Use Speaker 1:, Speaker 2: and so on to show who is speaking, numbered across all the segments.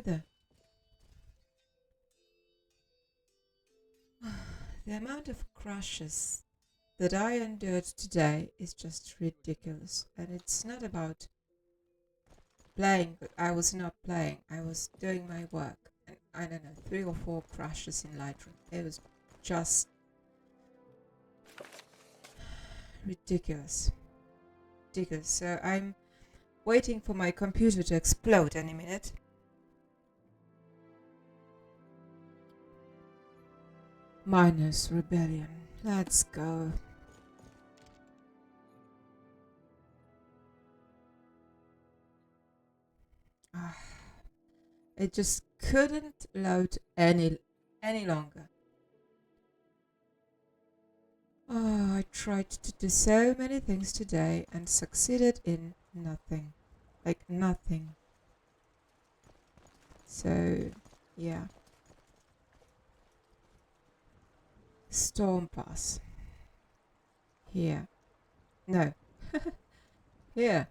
Speaker 1: either. The amount of crashes that I endured today is just ridiculous. And it's not about playing. I was not playing. I was doing my work. And I don't know, 3 or 4 crashes in Lightroom. It was just ridiculous. Ridiculous. So I'm waiting for my computer to explode any minute. Minus rebellion. Let's go. It just couldn't load any longer. Oh, I tried to do so many things today and succeeded in nothing. Like nothing. So, yeah. Storm pass. Here. No. Here.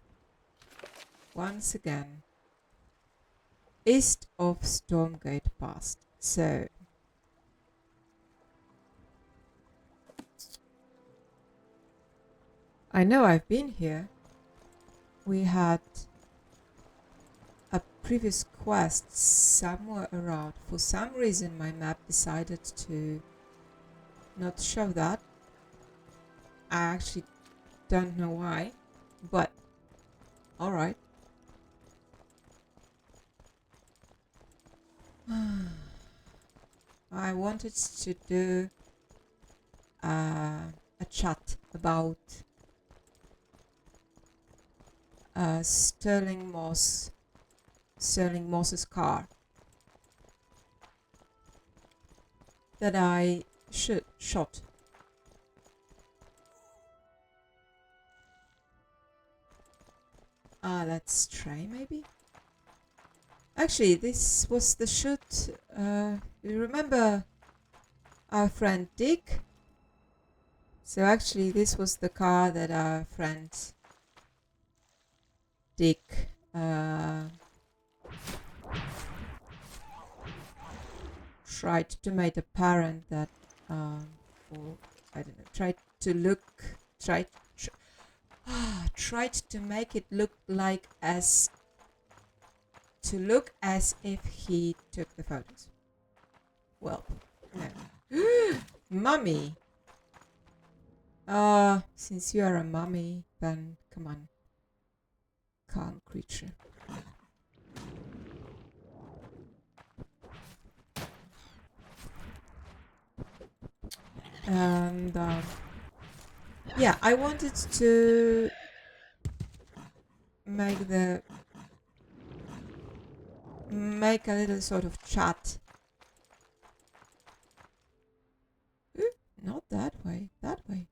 Speaker 1: Once again. East of Stormgate Pass. So. I know I've been here. We had a previous quest somewhere around. For some reason my map decided to not show that. I actually don't know why, but alright. I wanted to do a chat about Sterling Moss's car that I shot. Let's try maybe. Actually, this was the shoot. You remember our friend Dick? So actually, this was the car that our friend Dick tried to make apparent that, or I don't know, tried to make it look as if he took the photos. Well, no. Mummy! Since you are a mummy, then come on. Calm creature. And yeah, I wanted to make a little sort of chat. Not that way, that way.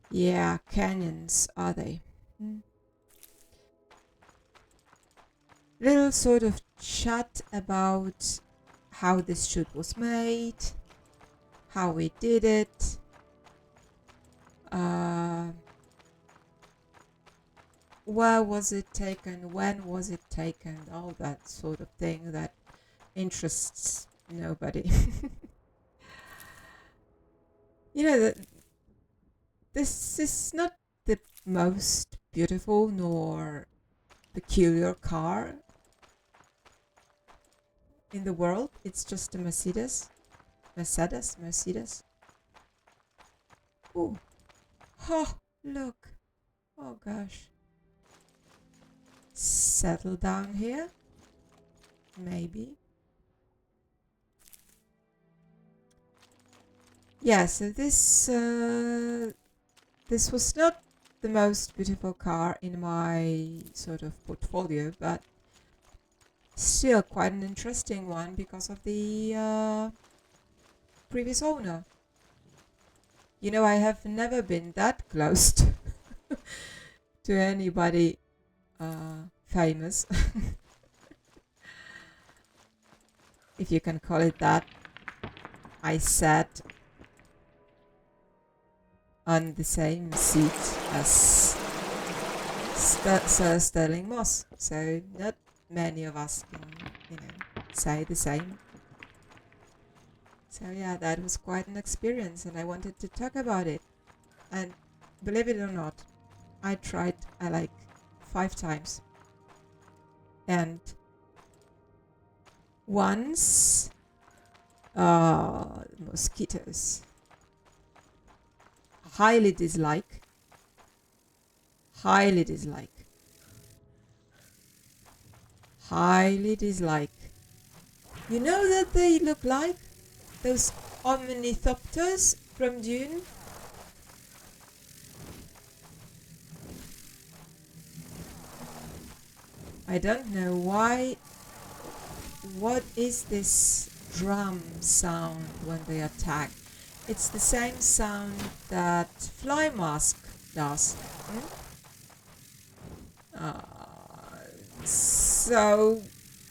Speaker 1: Yeah, canyons, are they? Little sort of chat about how this shoot was made, how we did it, where was it taken, when was it taken, all that sort of thing that interests nobody. You know, that this is not the most beautiful nor peculiar car in the world. It's just a Mercedes. Ooh. Oh, look. Oh gosh. Settle down here. Maybe. Yeah, so this was not the most beautiful car in my sort of portfolio, but still quite an interesting one because of the previous owner. You know, I have never been that close to anybody famous, if you can call it that. I sat on the same seat as sterling moss. So not many of us can, say the same. So yeah, that was quite an experience, and I wanted to talk about it. And believe it or not, I tried like 5 times. And once, mosquitoes. Highly dislike. Highly dislike. Highly dislike. You know that they look like those omnithopters from Dune? I don't know why. What is this drum sound when they attack? It's the same sound that Fly Mask does. So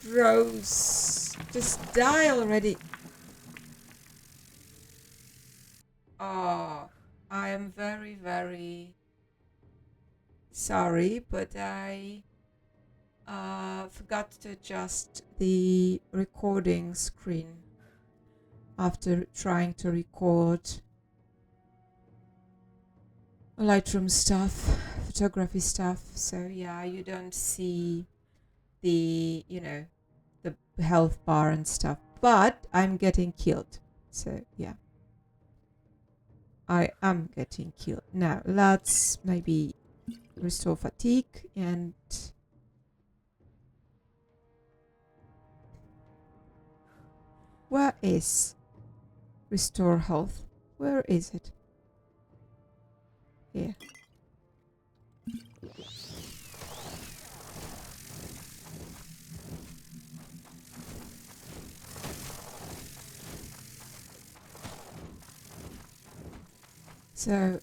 Speaker 1: gross. Just die already. Oh, I am very, very sorry, but I forgot to adjust the recording screen after trying to record Lightroom stuff, photography stuff. So yeah, you don't see the, the health bar and stuff, but I'm getting killed. So yeah, I am getting killed. Now let's maybe restore fatigue and where is restore health? Where is it? Here. So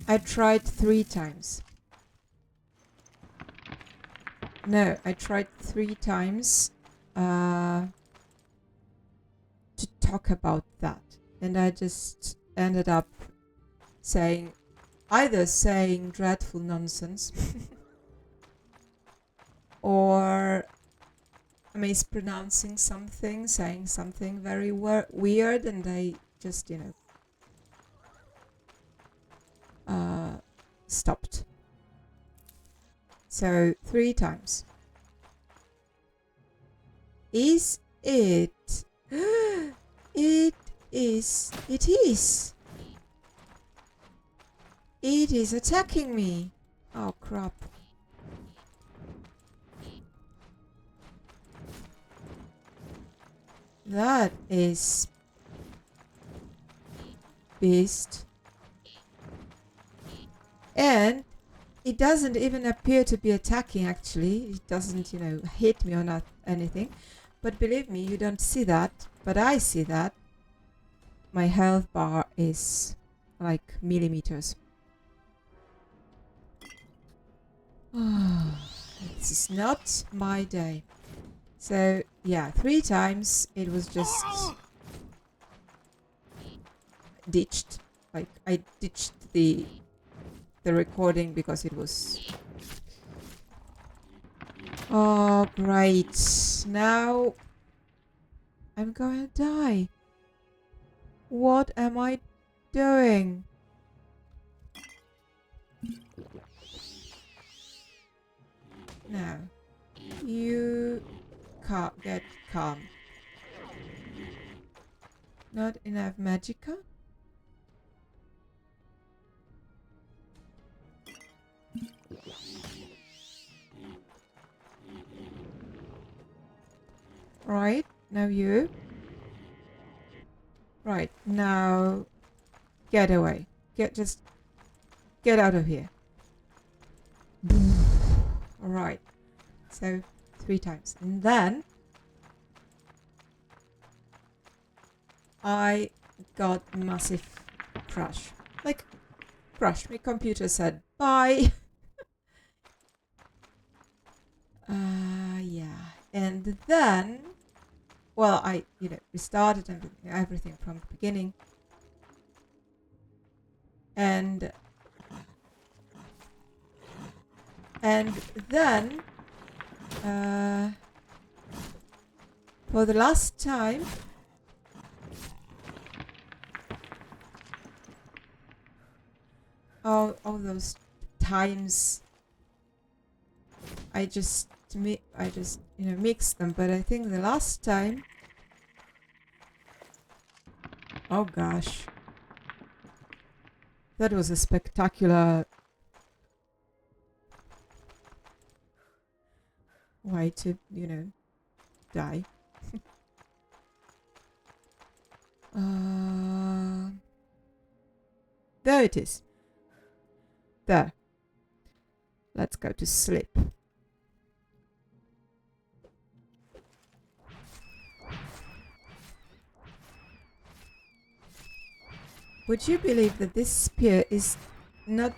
Speaker 1: I tried 3 times. No, I tried 3 times to talk about that, and I just ended up either saying dreadful nonsense or mispronouncing something, saying something very weird, and I just, stopped. So 3 times. Is it? It is. It is. It is attacking me. Oh crap. That is beast. And it doesn't even appear to be attacking actually. It doesn't, hit me or not anything. But believe me, you don't see that. But I see that. My health bar is like millimeters. This is not my day. So yeah, 3 times it was just ditched. Like I ditched the recording because it was... Oh great. Now I'm gonna die. What am I doing? Now, you can't get calm. Not enough magicka? Right, now you. Right, now get away. Just get out of here. Alright, so 3 times. And then I got massive crash. Like, crash. My computer said bye. Yeah. And then, well, I, restarted everything from the beginning. And And then, for the last time, all those times, I just mix them. But I think the last time, oh gosh, that was a spectacular way to, die. There it is. There. Let's go to sleep. Would you believe that this spear is not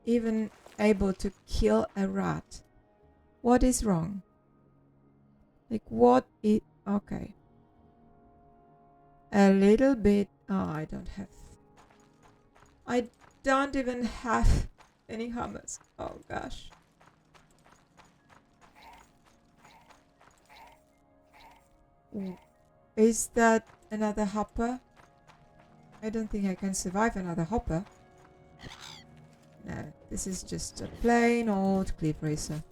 Speaker 1: even able to kill a rat? What is wrong? Like, what is... Okay. A little bit... Oh, I don't even have any hammers. Oh, gosh. Is that another hopper? I don't think I can survive another hopper. No, this is just a plain old cliff racer.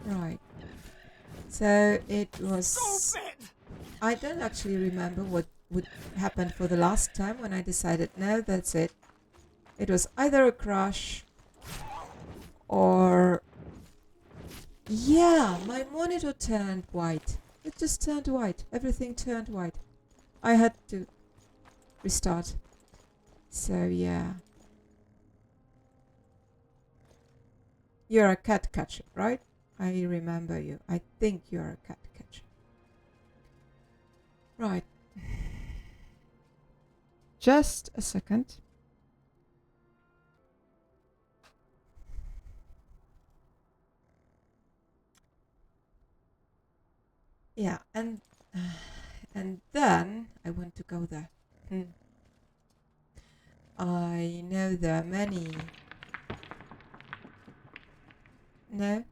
Speaker 1: Right. So it was... I don't actually remember what would happen for the last time when I decided, no, that's it. It was either a crash or... Yeah, my monitor turned white. It just turned white. Everything turned white. I had to restart. So, yeah. You're a cat catcher, right? I remember you. I think you're a cat catcher. Right. Just a second. Yeah, and then I want to go there. I know there are many. No?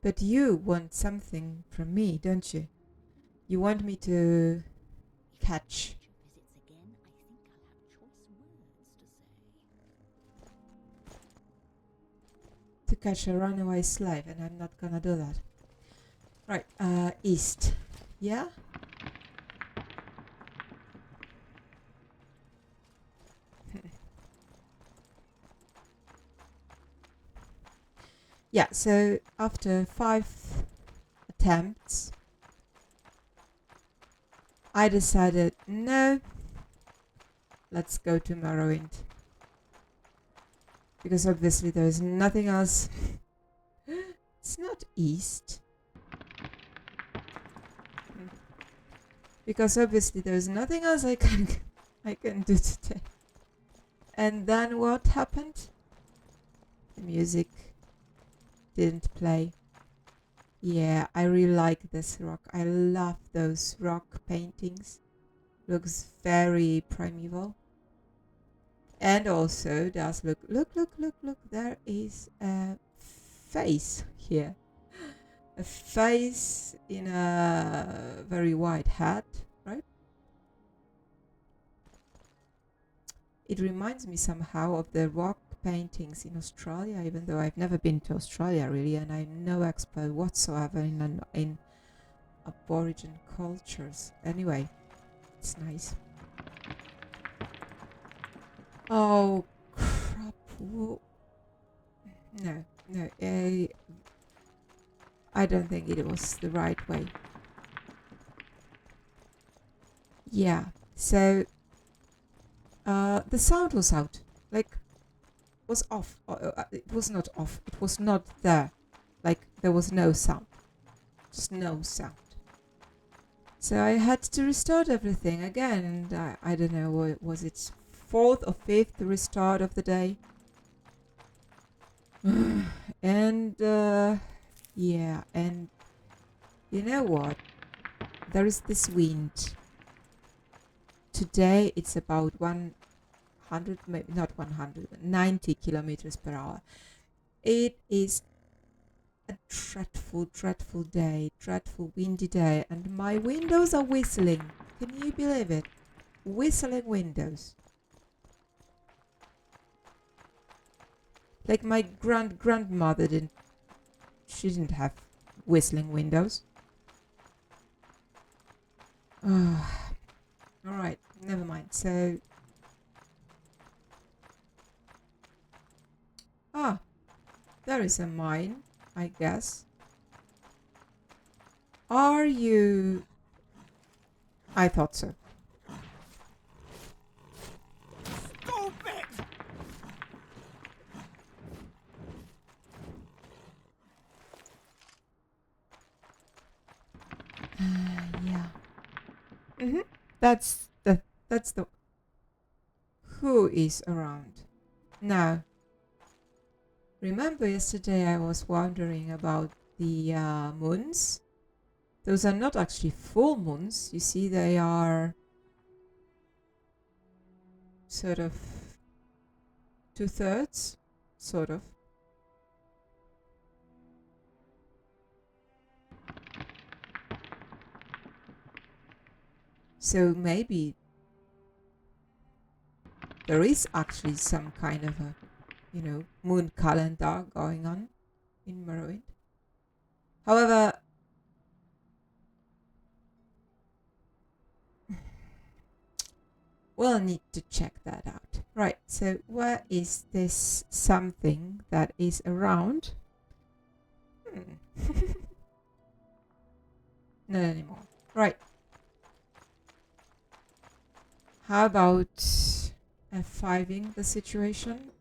Speaker 1: But you want something from me, don't you? You want me to catch. To catch a runaway slave, and I'm not gonna do that. Right, east. Yeah? Yeah, so after 5 attempts, I decided, no, let's go to Morrowind. Because obviously there's nothing else. It's not east. Because obviously there's nothing else I can do today. And then what happened? The music didn't play. Yeah, I really like this rock. I love those rock paintings. Looks very primeval. And also does look, there is a face here. A face in a very wide hat, right? It reminds me somehow of the rock paintings in Australia, even though I've never been to Australia really, and I'm no expert whatsoever in Aboriginal cultures. Anyway, it's nice. Oh, crap. No, I don't think it was the right way. Yeah, so the sound was out, like, was off. It was not off, it was not there. Like, there was no sound. Just no sound. So I had to restart everything again, and I don't know, was it 4th or 5th restart of the day? And yeah, and you know what? There is this wind. Today it's about 1 100, maybe not 100, 90 kilometers per hour. It is a dreadful, dreadful day, dreadful windy day, and my windows are whistling. Can you believe it? Whistling windows. Like my grandmother she didn't have whistling windows. Alright, never mind. So there is a mine, I guess. Are you... I thought so.
Speaker 2: Stupid!
Speaker 1: Yeah. That's the... Who is around? Now, remember yesterday I was wondering about the moons? Those are not actually full moons. You see, they are sort of 2/3, sort of. So maybe there is actually some kind of a, moon calendar going on in Morrowind. However, we'll need to check that out. Right, so where is this something that is around? Not anymore. Right. How about F5ing the situation?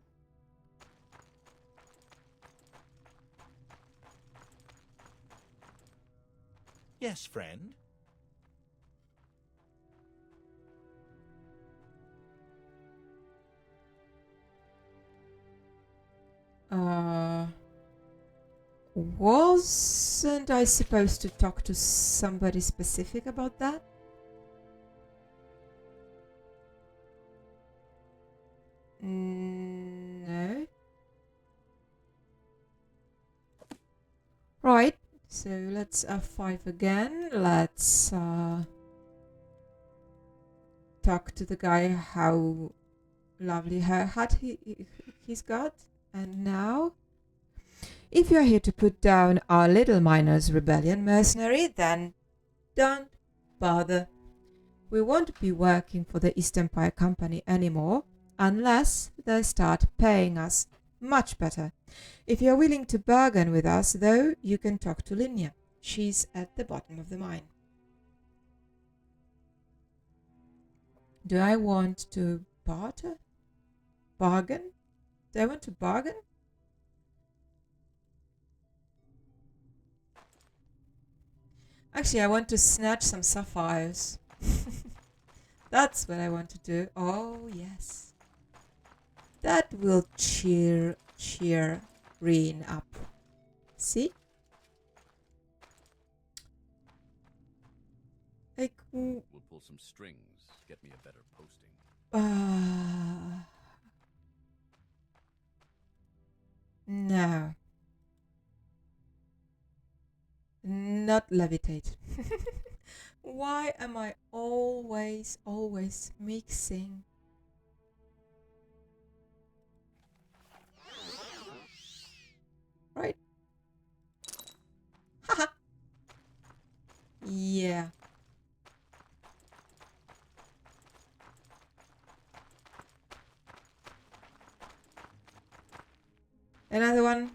Speaker 2: Yes, friend.
Speaker 1: Wasn't I supposed to talk to somebody specific about that? No. Right, so let's F5 again. Let's talk to the guy how lovely hair hat he's got. And now, if you're here to put down our little miners' rebellion, mercenary, then don't bother. We won't be working for the East Empire Company anymore unless they start paying us much better. If you're willing to bargain with us, though, you can talk to Linya. She's at the bottom of the mine. Do I want to barter? Bargain? Do I want to bargain? Actually, I want to snatch some sapphires. That's what I want to do. Oh, yes. That will cheer Riin up. See? Like,
Speaker 3: We'll pull some strings. Get me a better posting.
Speaker 1: No. Not levitate. Why am I always mixing? Right. Haha. Yeah. Another one.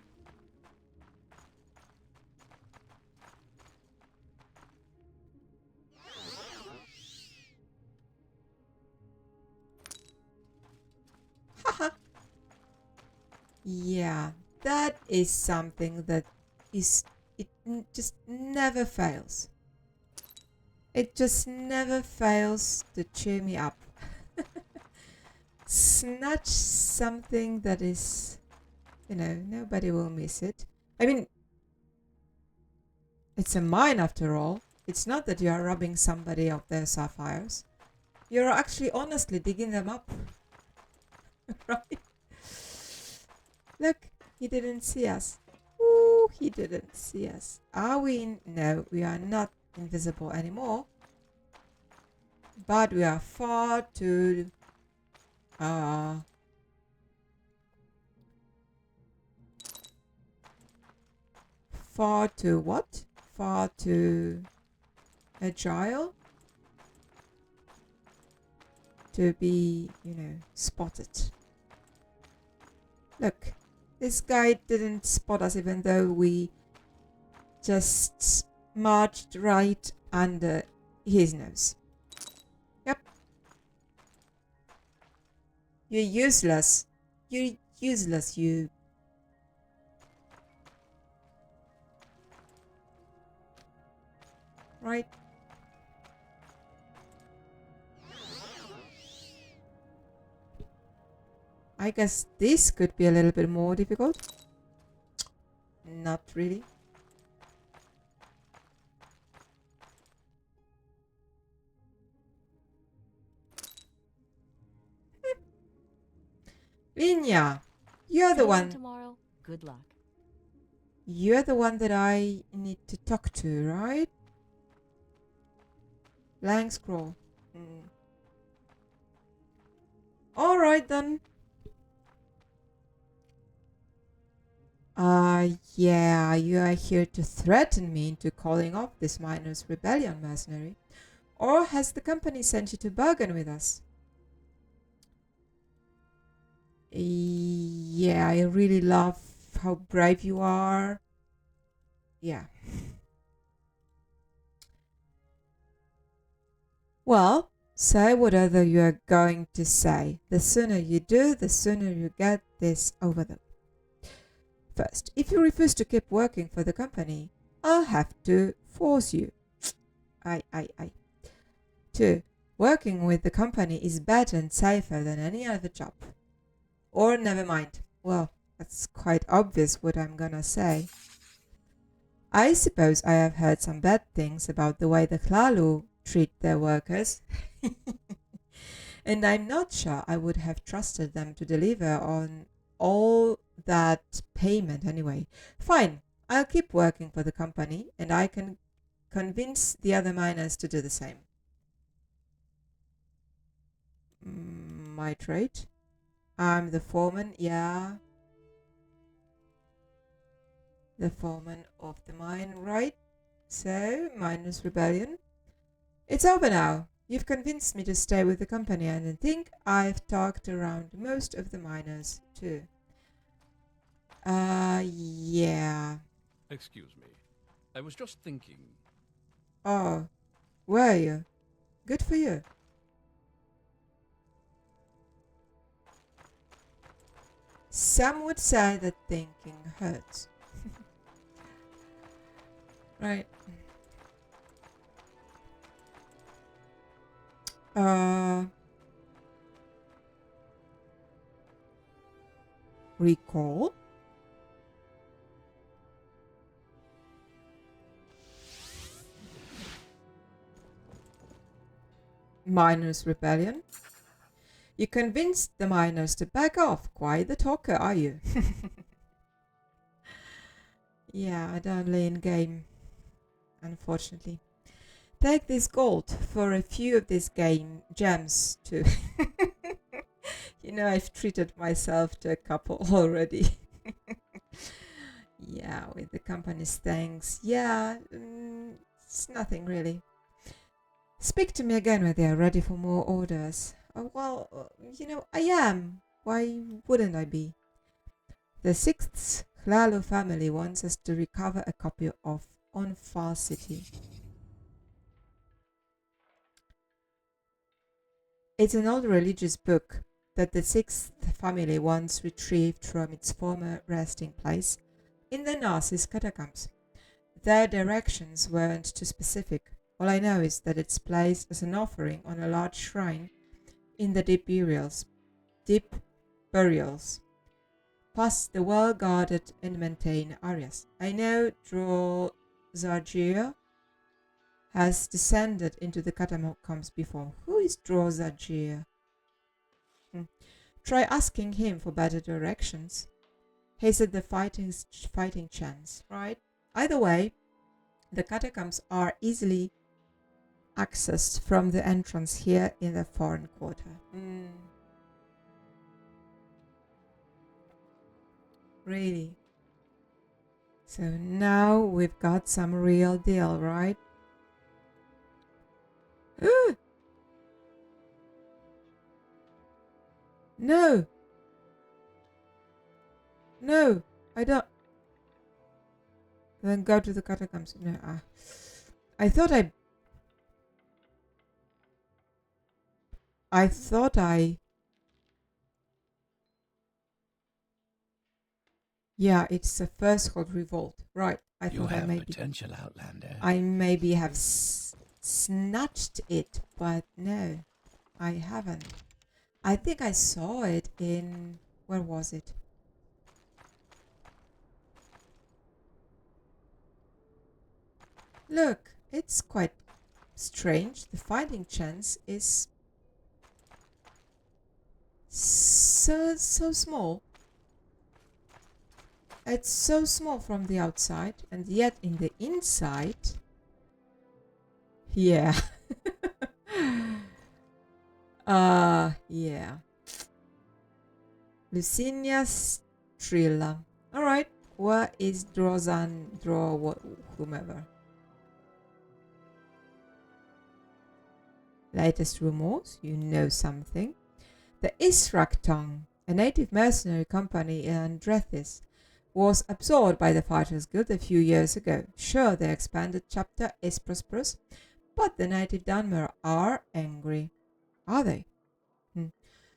Speaker 1: Haha. Yeah, that is something that just never fails. It just never fails to cheer me up. Snatch something that is, nobody will miss it. I mean, it's a mine after all. It's not that you are robbing somebody of their sapphires. You're actually honestly digging them up. Right? Look, he didn't see us. Ooh, he didn't see us. Are we in? No, we are not invisible anymore. But we are far too far too what? Far too agile to be, spotted. Look, this guy didn't spot us even though we just marched right under his nose. Yep. You're useless. You're useless, you. Right? I guess this could be a little bit more difficult. Not really. Linya, you're the one.
Speaker 4: Tomorrow. Good luck.
Speaker 1: You're the one that I need to talk to, right? Lang scroll. Alright then. Yeah, you are here to threaten me into calling off this miners' rebellion, mercenary. Or has the company sent you to bargain with us? Yeah, I really love how brave you are. Yeah. Well, say whatever you are going to say. The sooner you do, the sooner you get this over them. First, if you refuse to keep working for the company, I'll have to force you. I. 2. Working with the company is better and safer than any other job. Or never mind. Well, that's quite obvious what I'm gonna say. I suppose I have heard some bad things about the way the Hlalu treat their workers. And I'm not sure I would have trusted them to deliver on all that payment anyway. Fine, I'll keep working for the company and I can convince the other miners to do the same. My trade? I'm the foreman, yeah. The foreman of the mine, right? So, miners' rebellion. It's over now. You've convinced me to stay with the company and I think I've talked around most of the miners too. Yeah.
Speaker 3: Excuse me. I was just thinking.
Speaker 1: Oh, were you? Good for you. Some would say that thinking hurts. Right. Recall? Miners' rebellion? You convinced the miners to back off. Quite the talker, are you? Yeah, I don't lay in game, unfortunately. Take this gold for a few of these game gems too. I've treated myself to a couple already. Yeah, with the company's thanks. Yeah, it's nothing really. Speak to me again when they are ready for more orders. I am. Why wouldn't I be? The 6th Hlalu family wants us to recover a copy of On Far City. It's an old religious book that the 6th family once retrieved from its former resting place in the Narsis Catacombs. Their directions weren't too specific. All I know is that it's placed as an offering on a large shrine in the deep burials, past the well-guarded and maintained areas. I know Drozargir has descended into the Catacombs before. Who is Drozargir? Try asking him for better directions. He's at the fighting chance, right? Either way, the catacombs are easily accessed from the entrance here in the foreign quarter. Really? So now we've got some real deal, right? No! No! I don't... Then go to the catacombs. No, I thought yeah, it's the first hot revolt. Right. I
Speaker 3: You
Speaker 1: thought
Speaker 3: have potential, Outlander.
Speaker 1: I maybe have snatched it, but no, I haven't. I think I saw it in... Where was it? Look, it's quite strange. The fighting chance is so small. It's so small from the outside, and yet in the inside, yeah. Yeah. Lucinia Strilla. Alright, where is Drozan, whomever? Latest rumors, you know something. The Israktung, a native mercenary company in Narsis, was absorbed by the Fighters Guild a few years ago. Sure, the expanded chapter is prosperous, but the native Dunmer are angry. Are they?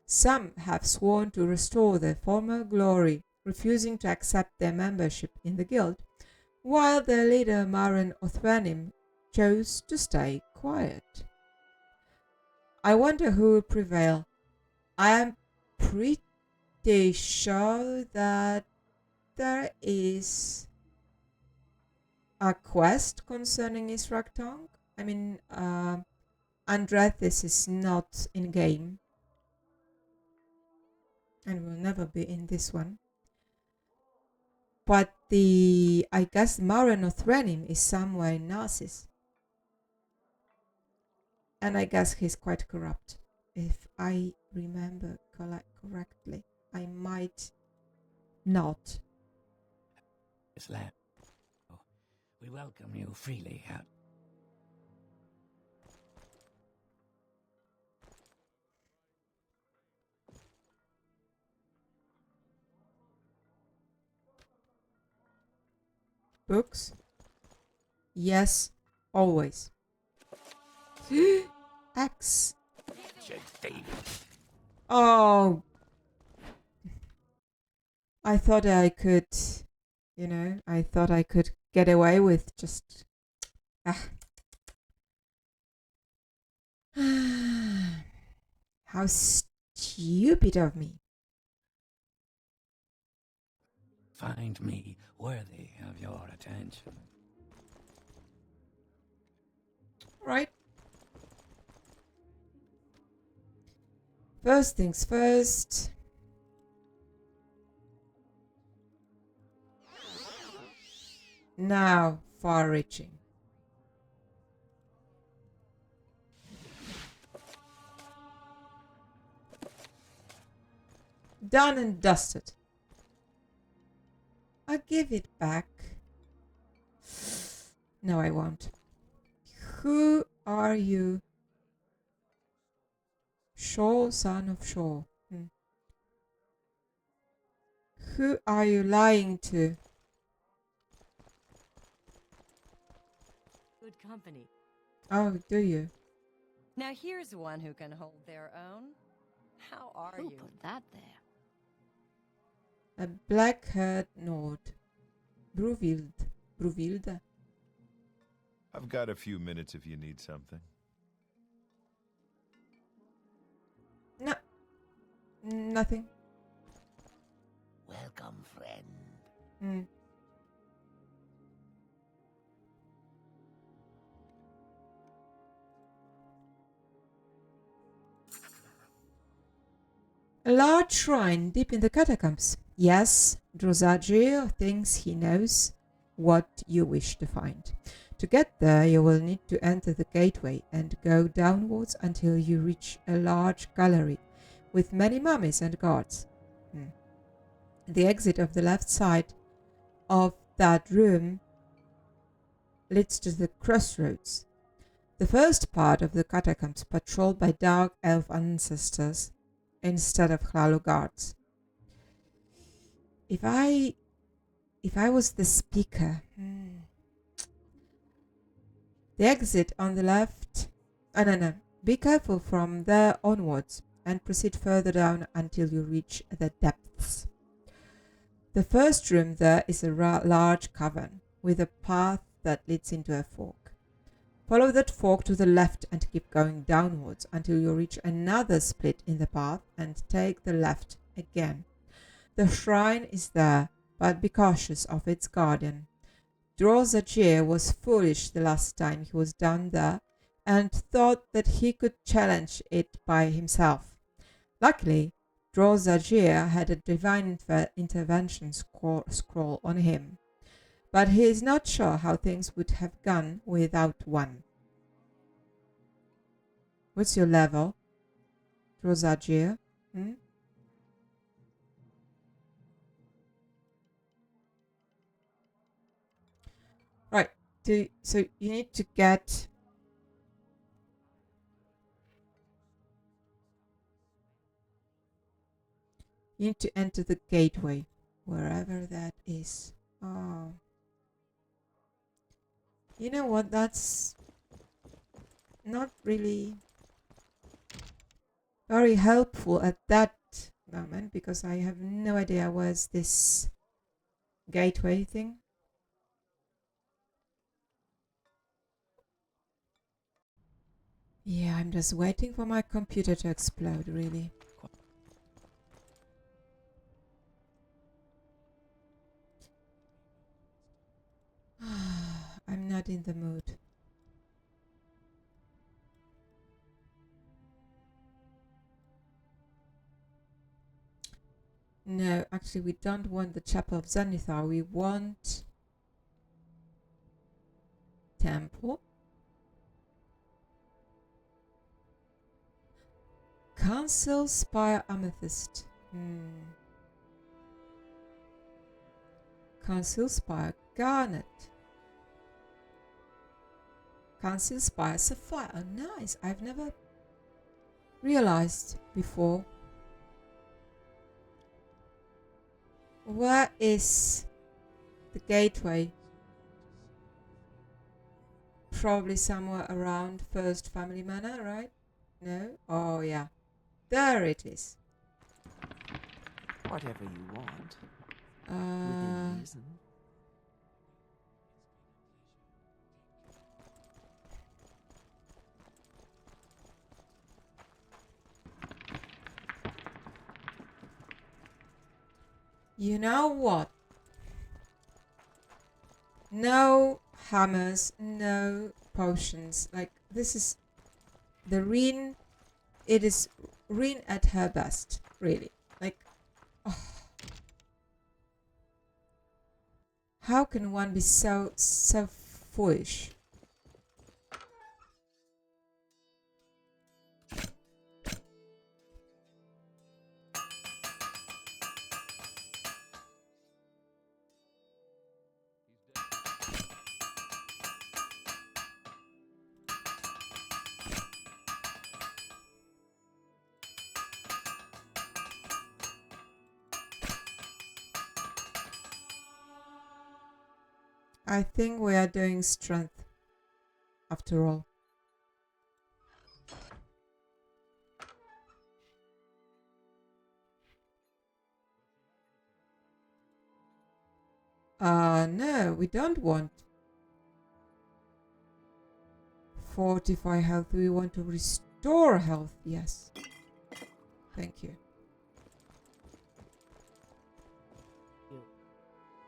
Speaker 1: Some have sworn to restore their former glory, refusing to accept their membership in the guild, while their leader Marin Othranim chose to stay quiet. I wonder who will prevail. I am pretty sure that there is a quest concerning Israktung. I mean, Andrethis is not in game and will never be in this one. But I guess Marin Othranim is somewhere in Narsis. And I guess he's quite corrupt. If I remember correctly. I might not.
Speaker 4: Islam. We welcome you freely.
Speaker 1: Books? Yes, always. X. Oh. I thought I could, I thought I could get away with just... How stupid of me.
Speaker 4: Find me worthy of your attention.
Speaker 1: Right. First things first. Now, far-reaching. Done and dusted. I'll give it back. No, I won't. Who are you? Shaw, son of Shaw. Who are you lying to?
Speaker 5: Good company.
Speaker 1: Oh, do you?
Speaker 5: Now here's one who can hold their own. How are
Speaker 6: Who
Speaker 5: you?
Speaker 6: put that there?
Speaker 1: A black-haired Nord. Bruvilda.
Speaker 7: I've got a few minutes if you need something.
Speaker 1: No. Nothing.
Speaker 4: Welcome, friend.
Speaker 1: A large shrine deep in the catacombs. Yes, Drozagir thinks he knows what you wish to find. To get there, you will need to enter the gateway and go downwards until you reach a large gallery with many mummies and guards. The exit of the left side of that room leads to the crossroads. The first part of the catacombs patrolled by dark elf ancestors instead of Hlalo guards. If I was the speaker, the exit on the left. No. Be careful from there onwards and proceed further down until you reach the depths. The first room there is a large cavern with a path that leads into a fork. Follow that fork to the left and keep going downwards until you reach another split in the path and take the left again. The shrine is there, but be cautious of its guardian. Drozagir was foolish the last time he was down there and thought that he could challenge it by himself. Luckily, Drozagir had a divine intervention scroll on him, but he is not sure how things would have gone without one. What's your level, Drozagir? Right, so you need to get... You need to enter the gateway, wherever that is. Oh. You know what, that's not really very helpful at that moment, because I have no idea where's this gateway thing. Yeah, I'm just waiting for my computer to explode, really. I'm not in the mood. No, actually we don't want the Chapel of Zenithar, we want Temple. Council Spire Amethyst. Council Spire Garnet. Council Spire Sapphire. Oh, nice. I've never realized before. Where is the gateway? Probably somewhere around First Family Manor, right? No? Oh, yeah. There it is.
Speaker 6: Whatever you want. Within reason.
Speaker 1: You know what? No hammers, no potions. Like, this is the Riin. It is Riin at her best, really. Like, oh. How can one be so foolish? I think we are doing strength, after all. No, we don't want fortify health. We want to restore health. Yes. Thank you.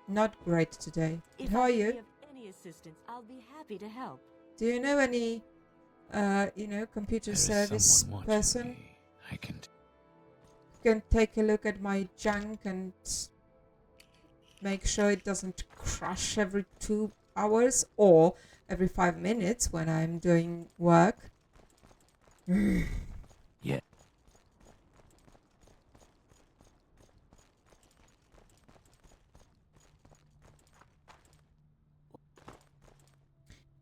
Speaker 1: Not great today.
Speaker 8: If
Speaker 1: How are
Speaker 8: I can
Speaker 1: you?
Speaker 8: be of any assistance, I'll be happy to help.
Speaker 1: Do you know any, computer
Speaker 4: There is
Speaker 1: service
Speaker 4: someone watching
Speaker 1: person?
Speaker 4: me. I can.
Speaker 1: can take a look at my junk and make sure it doesn't crash every 2 hours or every 5 minutes when I'm doing work.
Speaker 4: Yeah.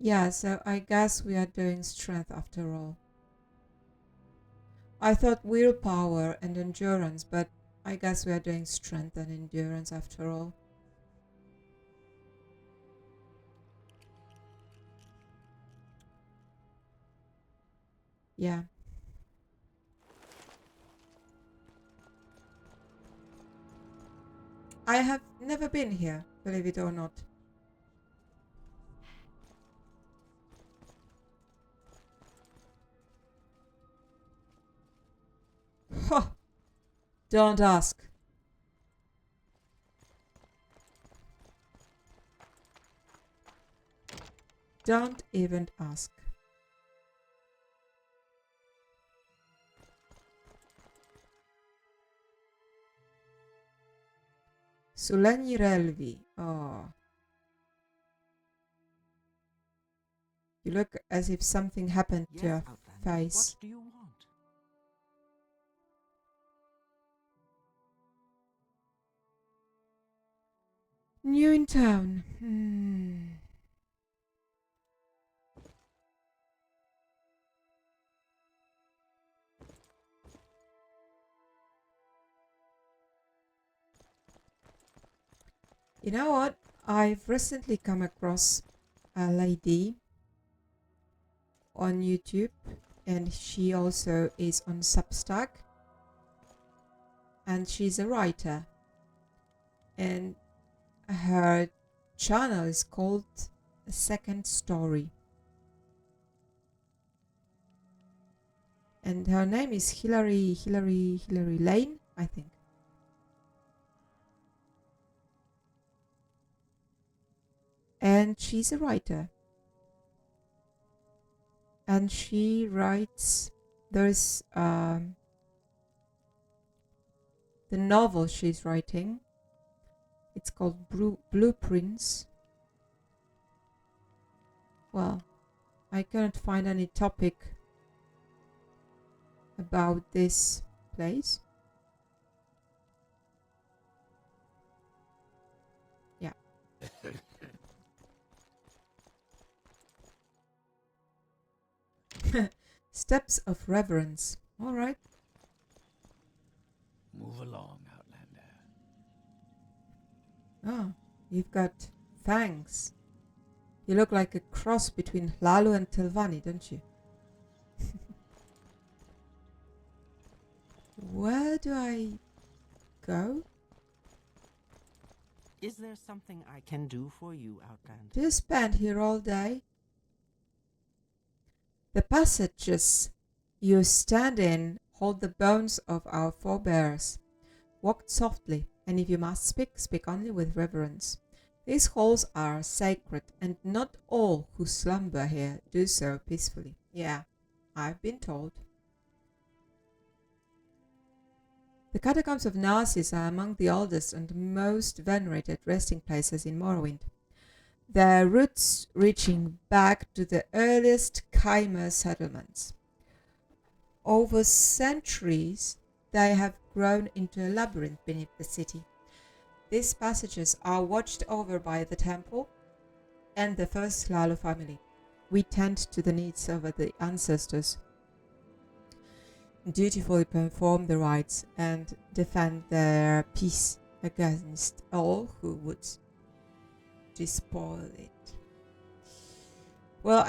Speaker 1: Yeah, so I guess we are doing strength after all. I thought willpower and endurance, but I guess we are doing strength and endurance after all. Yeah. I have never been here, believe it or not. Huh. Don't ask. Don't even ask. Suleni Relvi. Oh. You look as if something happened to
Speaker 6: Yes,
Speaker 1: your
Speaker 6: Outlander.
Speaker 1: face.
Speaker 6: What do you want?
Speaker 1: New in town. You know what? I've recently come across a lady on YouTube, and she also is on Substack, and she's a writer, and her channel is called A Second Story, and her name is Hillary Lane, I think. And she's a writer, and she writes, there's the novel she's writing. It's called Blueprints. Well, I cannot find any topic about this place. Yeah. Steps of Reverence. All right.
Speaker 4: Move along, Outlander.
Speaker 1: Oh, you've got fangs. You look like a cross between Lalo and Telvanni, don't you? Where do I go?
Speaker 6: Is there something I can do for you, Outlander?
Speaker 1: Do you spend here all day? The passages you stand in hold the bones of our forebears. Walk softly, and if you must speak, speak only with reverence. These halls are sacred, and not all who slumber here do so peacefully. Yeah, I've been told. The Catacombs of Narsis are among the oldest and most venerated resting places in Morrowind, their roots reaching back to the earliest Chimer settlements. Over centuries, they have grown into a labyrinth beneath the city. These passages are watched over by the temple and the first Lalo family. We tend to the needs of the ancestors, dutifully perform the rites, and defend their peace against all who would despoil it. Well,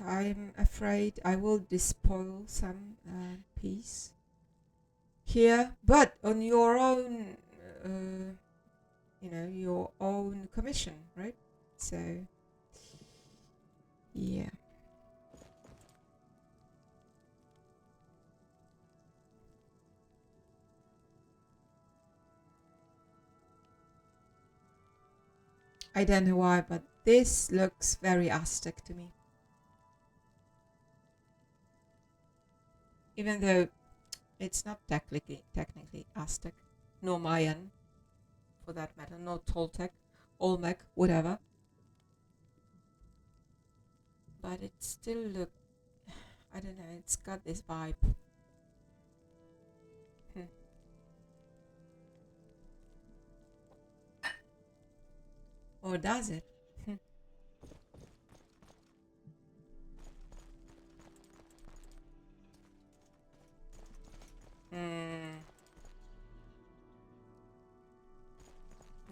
Speaker 1: I'm afraid I will despoil some peace here, but on your own, your own commission, right? So, yeah. I don't know why, but this looks very Aztec to me. Even though It's not technically Aztec, nor Mayan, for that matter, nor Toltec, Olmec, whatever. But it still look, I don't know, it's got this vibe. Or does it?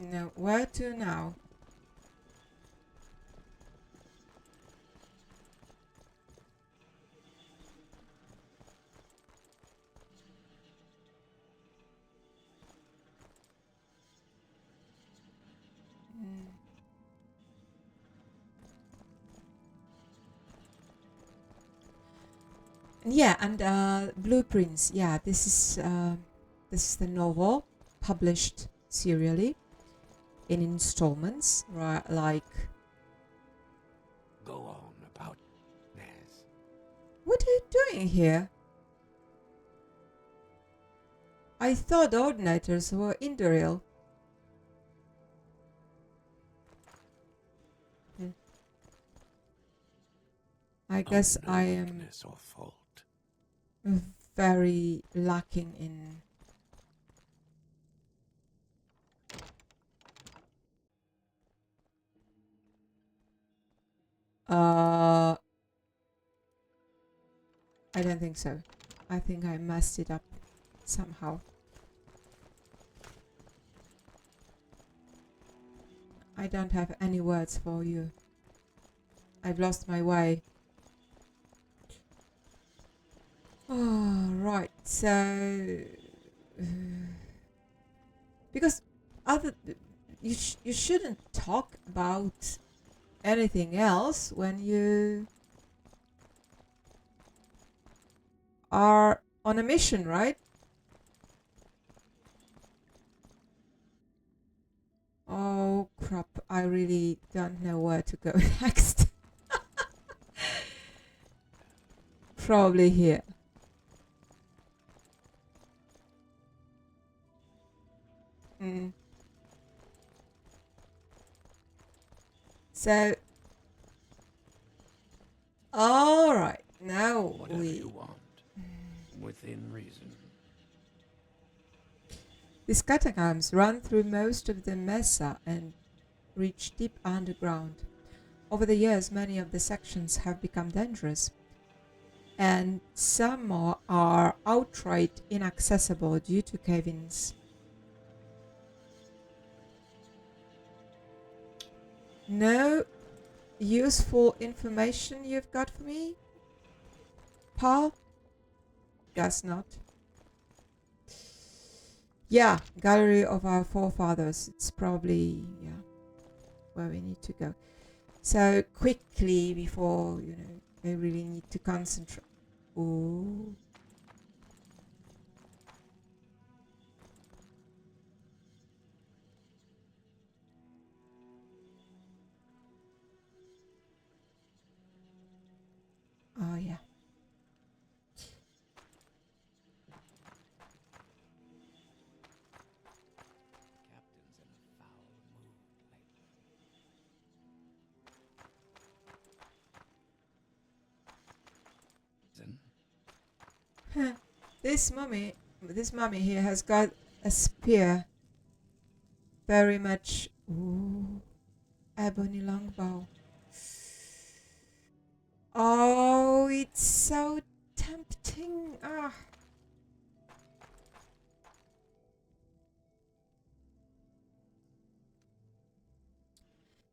Speaker 1: No, where to now? Yeah, and blueprints. Yeah, this is the novel published serially in installments, right? Like,
Speaker 4: Go on about Naz.
Speaker 1: what are you doing here? I thought ordinators were in the real. I guess
Speaker 4: no
Speaker 1: I am
Speaker 4: weakness or fault.
Speaker 1: very lacking in I don't think so. I think I messed it up somehow. I don't have any words for you. I've lost my way. Oh, right. So, because you shouldn't talk about anything else when you are on a mission, right? Oh crap, I really don't know where to go next. Probably here. So, all right, now
Speaker 4: Whatever you want, within reason.
Speaker 1: These catacombs run through most of the mesa and reach deep underground. Over the years, many of the sections have become dangerous, and some more are outright inaccessible due to cave-ins. No useful information you've got for me, Paul? Guess not. Yeah, Gallery of Our Forefathers. It's probably, yeah, where we need to go. So quickly, before, you know, I really need to concentrate. Ooh. Oh, yeah.
Speaker 4: Captain's in a foul mood lately.
Speaker 1: This mummy here has got a spear. Very much, ooh, ebony longbow. Oh, it's so tempting. Ah.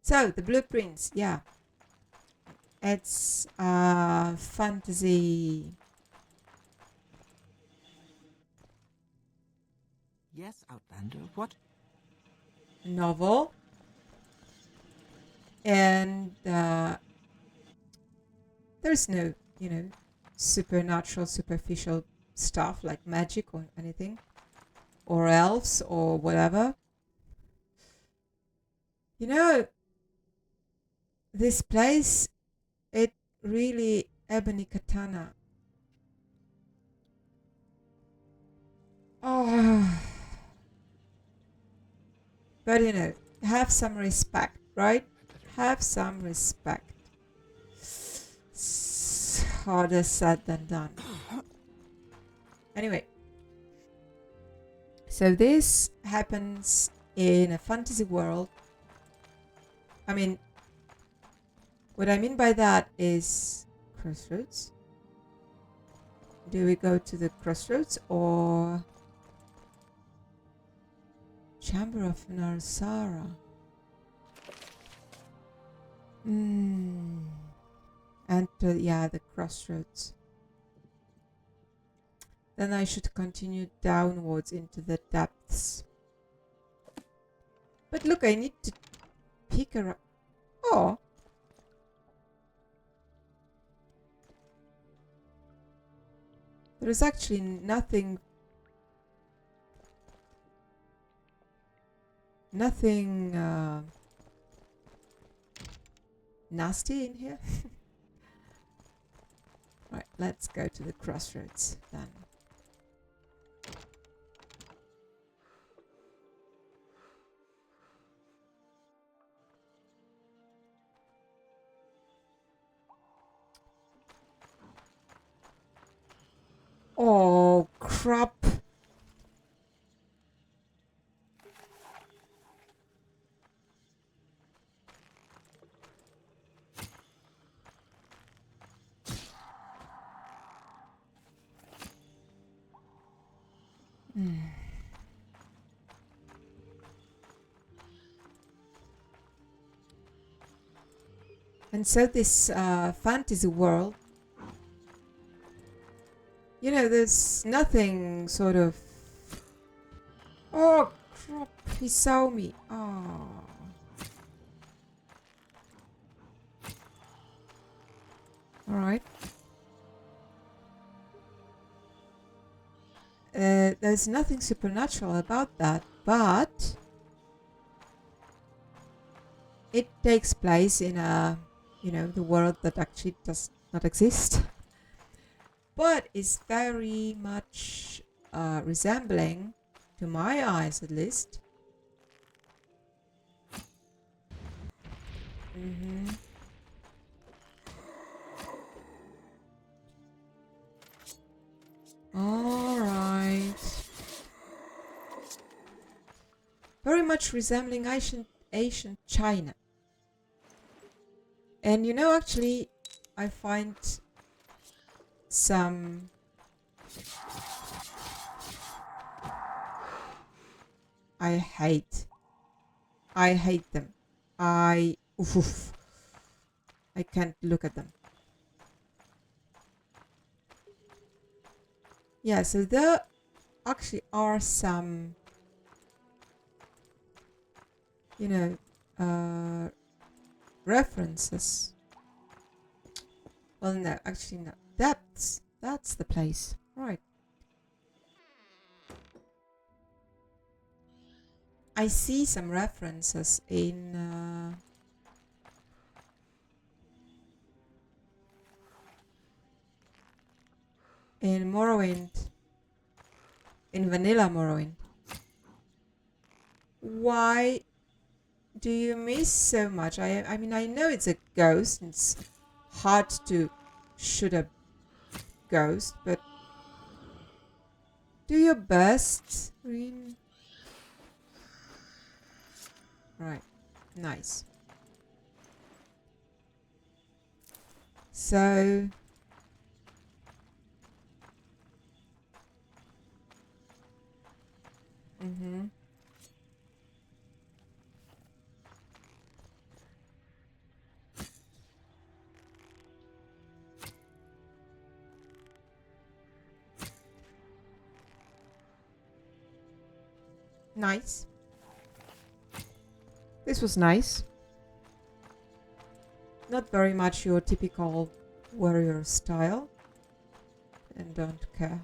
Speaker 1: So, the blueprints, yeah. It's a fantasy.
Speaker 6: Yes, Outlander, what?
Speaker 1: Novel. And there's no, you know, supernatural, superficial stuff like magic or anything. Or elves or whatever. You know, this place, it really, Ebony Katana. Oh. But you know, have some respect, right? Have some respect. It's harder said than done. Anyway, so this happens in a fantasy world. I mean, what I mean by that is crossroads. Do we go to the crossroads or Chamber of Narsara? Enter, yeah, the crossroads. Then I should continue downwards into the depths. But look, I need to pick a... Oh! There is actually nothing... nasty in here. Right, let's go to the crossroads then. Oh, crap. And so this fantasy world, you know, there's nothing sort of... Oh, crap, he saw me. Oh. Alright. There's nothing supernatural about that, but it takes place in a, you know, the world that actually does not exist, but is very much resembling, to my eyes at least. All right. Very much resembling ancient China. And you know, actually, I find some... I hate them. Oof. I can't look at them. Yeah, so there actually are some, you know, references. Well, no, actually no. That's the place. Right. I see some references in Morrowind, in vanilla Morrowind. Why do you miss so much? I mean, I know it's a ghost, and it's hard to shoot a ghost, but do your best, Riin. Right, nice. So... Nice. This was nice. Not very much your typical warrior style. And don't care.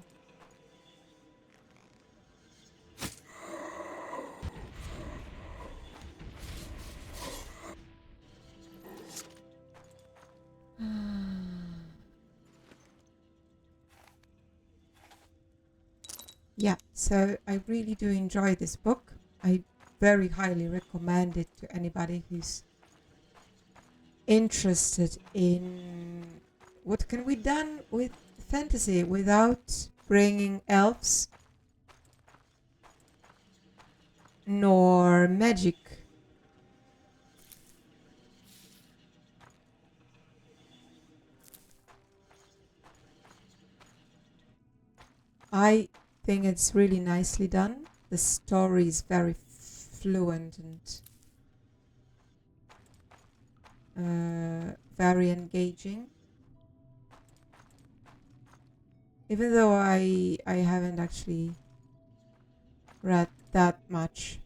Speaker 1: Yeah, so I really do enjoy this book. I very highly recommend it to anybody who's interested in what can be done with fantasy without bringing elves nor magic. I think it's really nicely done. The story is very fluent and very engaging. Even though I haven't actually read that much.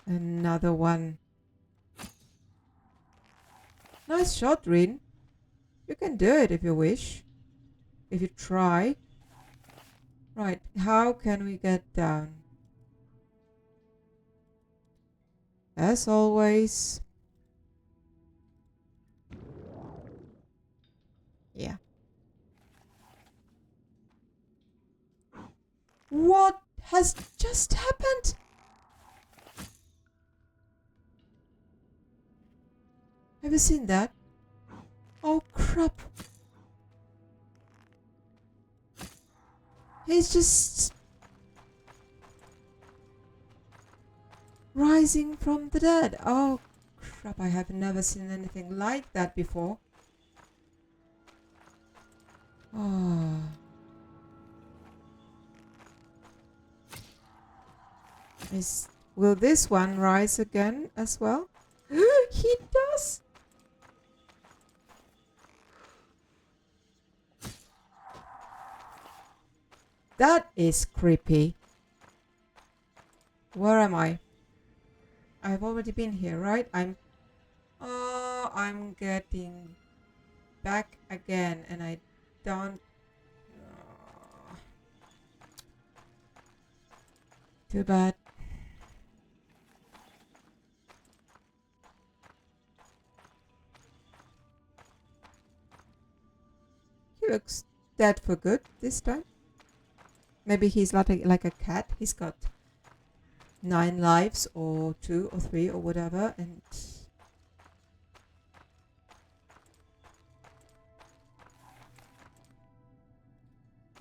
Speaker 1: Another one. Nice shot, Riin. You can do it if you wish. If you try. Right, how can we get down? As always. Yeah. What has just happened? Have you seen that? Oh crap. He's just rising from the dead. Oh crap, I have never seen anything like that before. Oh. Will this one rise again as well? He does! That is creepy. Where am I? I've already been here, right? I'm getting back again and I don't... Too bad. He looks dead for good this time. Maybe he's like a cat. He's got 9 lives or 2 or 3 or whatever, and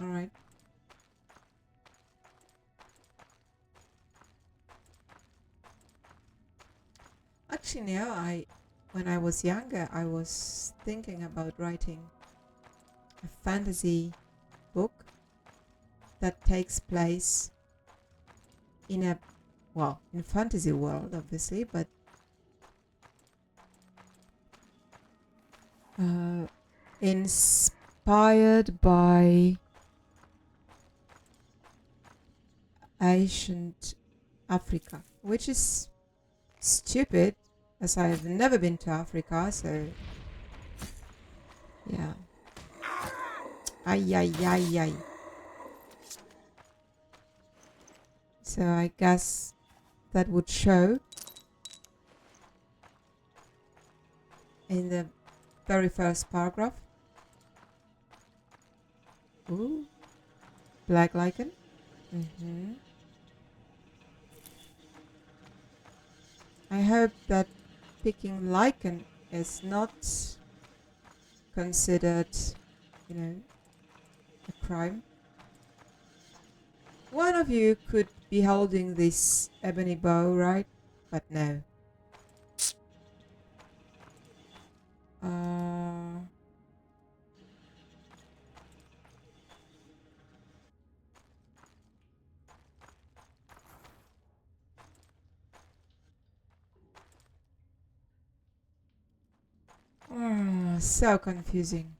Speaker 1: all right. Actually, now when I was younger, I was thinking about writing a fantasy book that takes place in a in fantasy world, obviously, but inspired by ancient Africa, which is stupid as I have never been to Africa, so yeah. Ay, ay, ay, ay. So I guess that would show in the very first paragraph. Ooh, black lichen. I hope that picking lichen is not considered, a crime. One of you could be holding this ebony bow, right? But no. So confusing.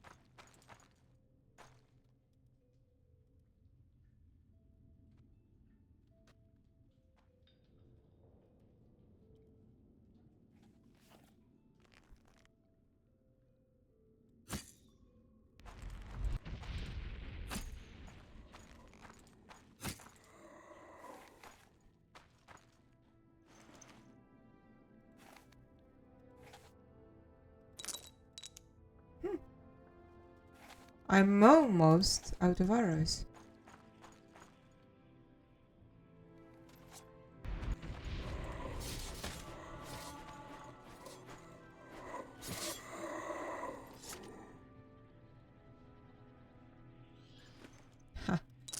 Speaker 1: I'm almost out of arrows.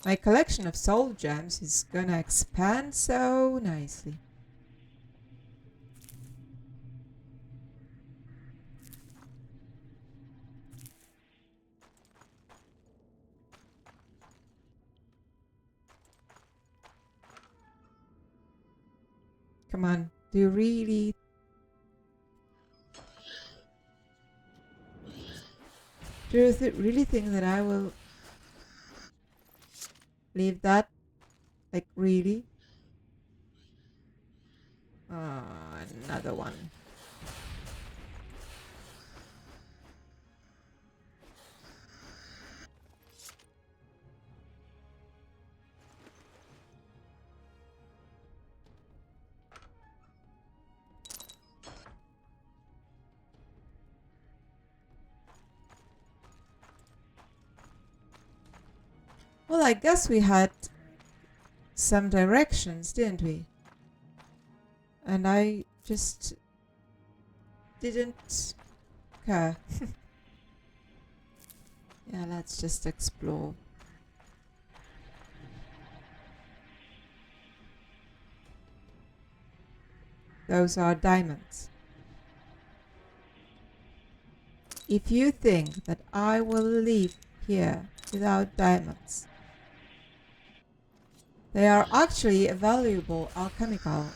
Speaker 1: My collection of soul gems is gonna expand so nicely. Come on, do you really... Do you really think that I will leave that? Like, really? Another one. Well, I guess we had some directions, didn't we? And I just didn't care. Yeah, let's just explore. Those are diamonds. If you think that I will leave here without diamonds, they are actually a valuable alchemical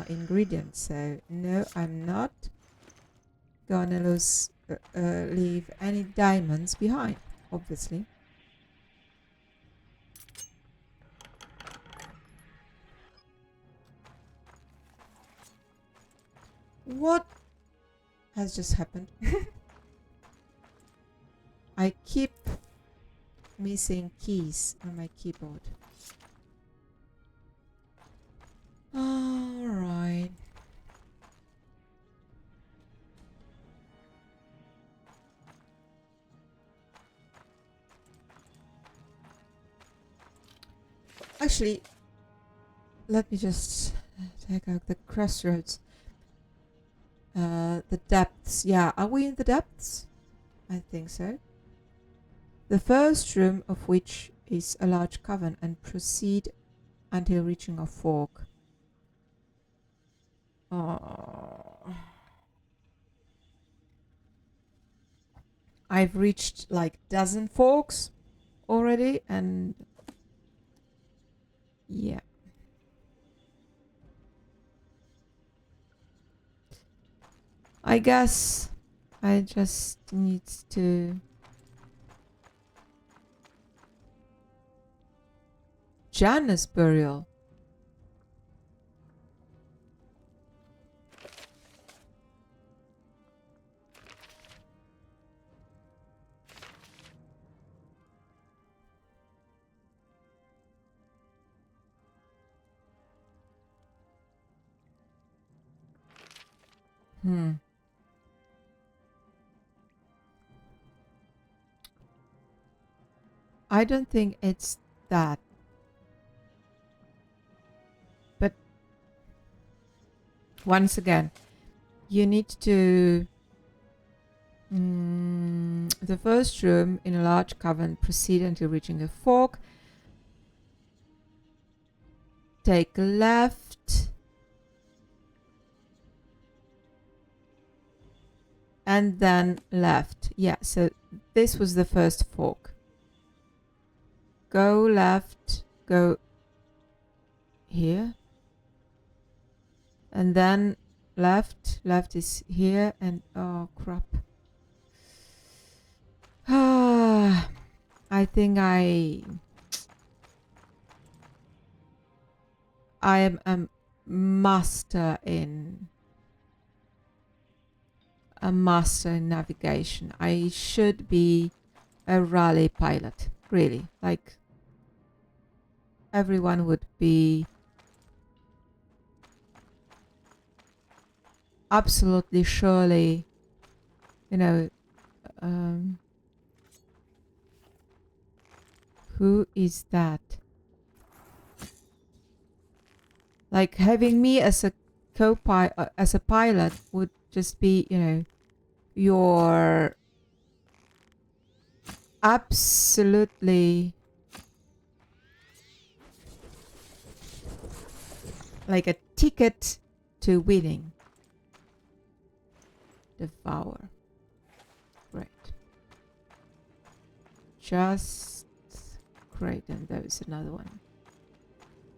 Speaker 1: ingredient, so no, I'm not gonna leave any diamonds behind, obviously. What has just happened? I keep missing keys on my keyboard. Alright. Actually, let me just take out the crossroads. The depths. Yeah, are we in the depths? I think so. The first room of which is a large cavern, and proceed until reaching a fork. Oh. I've reached like dozen forks already, and yeah. I guess I just need to Janus burial. I don't think it's that. But once again, you need to... the first room in a large cavern, proceed until reaching a fork. Take a left. And then left. Yeah, so this was the first fork. Go left, go here. And then left. Left is here, and oh crap. I think I am a master in navigation. I should be a rally pilot, really. Like, everyone would be absolutely surely, you know, Who is that? Like having me as a co-pilot, as a pilot would just be, you know, your absolutely like a ticket to winning. Devour. Great. Just great, and there's another one.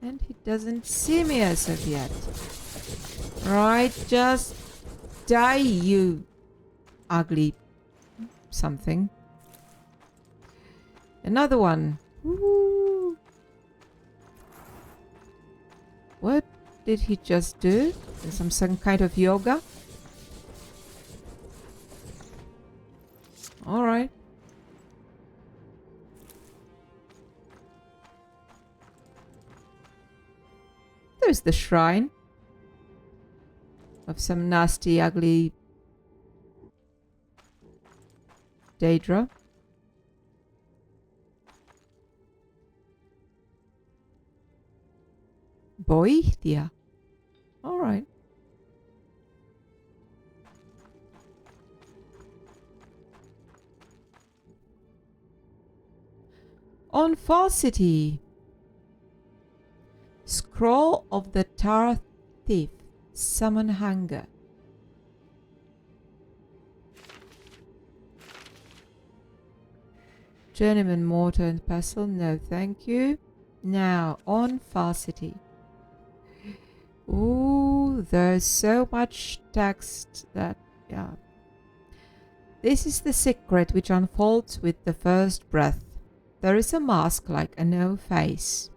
Speaker 1: And he doesn't see me as of yet. Right, just die, you ugly something. Another one. Woo. What did he just do? Some kind of yoga? Alright. There's the shrine of some nasty, ugly Daedra. Boethia. Alright. On Falsity. Scroll of the Tar Thief. Summon Hunger. Journeyman Mortar and Pestle. No, thank you. Now, on Falsity. Ooh, there's so much text that, yeah. This is the secret which unfolds with the first breath. There is a mask like a no face.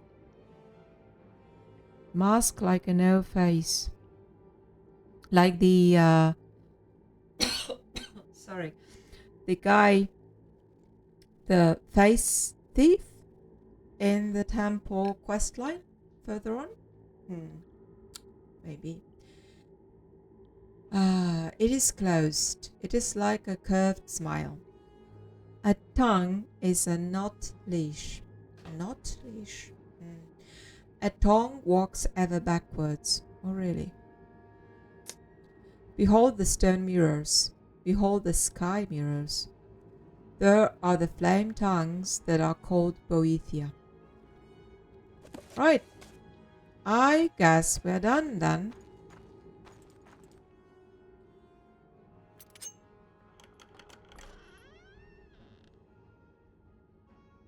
Speaker 1: Mask like a no face. Like the, sorry. The guy, the face thief in the temple questline further on. Maybe. It is closed. It is like a curved smile. A tongue is a not leash. Not leash. A tongue walks ever backwards. Oh, really? Behold the stone mirrors. Behold the sky mirrors. There are the flame tongues that are called Boethia. Right. I guess we're done then.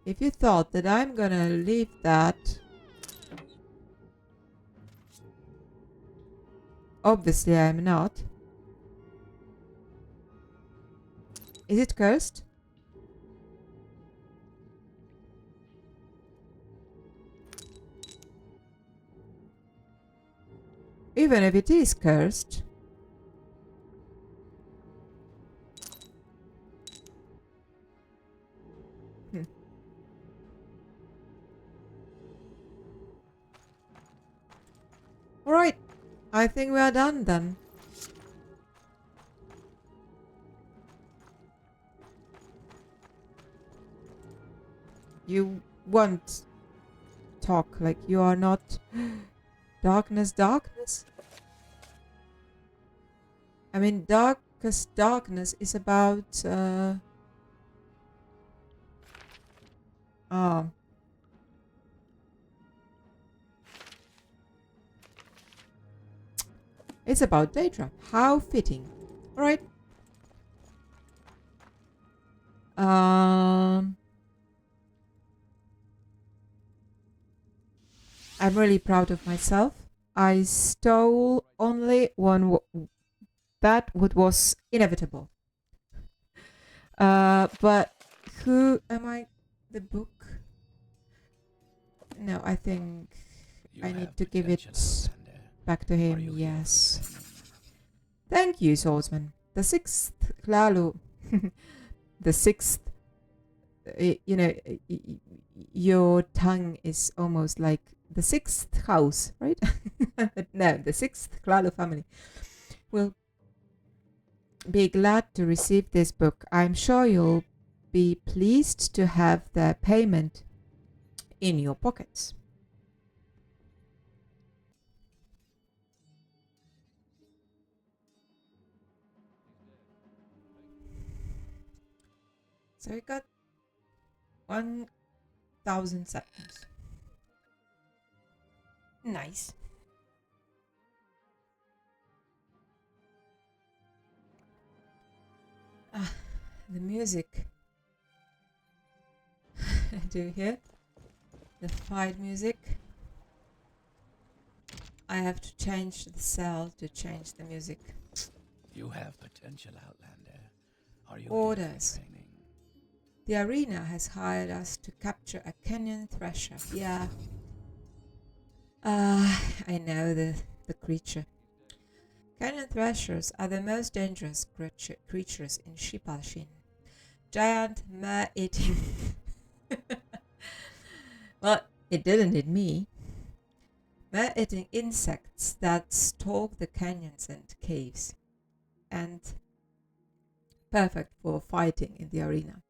Speaker 1: If you thought that I'm gonna leave that, obviously I'm not. Is it cursed? Even if it is cursed. Alright, I think we are done then. You won't talk like you are not... Darkness, darkness? I mean, darkest darkness is about... It's about Daedra. How fitting. Alright. I'm really proud of myself. I stole only one that what was inevitable. But who am I? The book? No, I think I need to give it back to him. Yes. Thank you, swordsman. The sixth Klalu. The sixth. You know, your tongue is almost like the sixth house, right? No, the sixth Klalu family will be glad to receive this book. I'm sure you'll be pleased to have the payment in your pockets. So we got 1,000 seconds. Nice. Ah, the music. Do you hear? The fight music. I have to change the cell to change the music.
Speaker 4: You have potential, Outlander. Are you
Speaker 1: Orders.
Speaker 4: here for training?
Speaker 1: The arena has hired us to capture a canyon thrasher. Yeah. I know the creature. Canyon thrashers are the most dangerous creatures in Shipalshin. Giant mare-eating... Well, it didn't hit me. Mare-eating insects that stalk the canyons and caves. And perfect for fighting in the arena.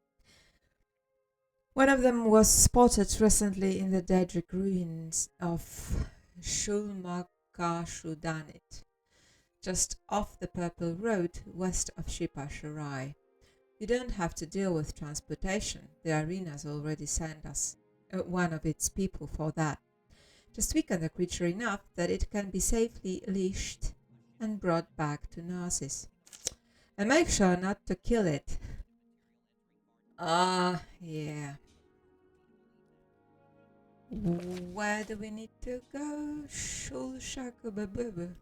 Speaker 1: One of them was spotted recently in the Daedric ruins of Shulmakashudanit, just off the Purple Road west of Shipasharai. You don't have to deal with transportation. The arena's already sent us one of its people for that. Just weaken the creature enough that it can be safely leashed and brought back to Narsis. And make sure not to kill it. Yeah. Where do we need to go? Shulshakababubu.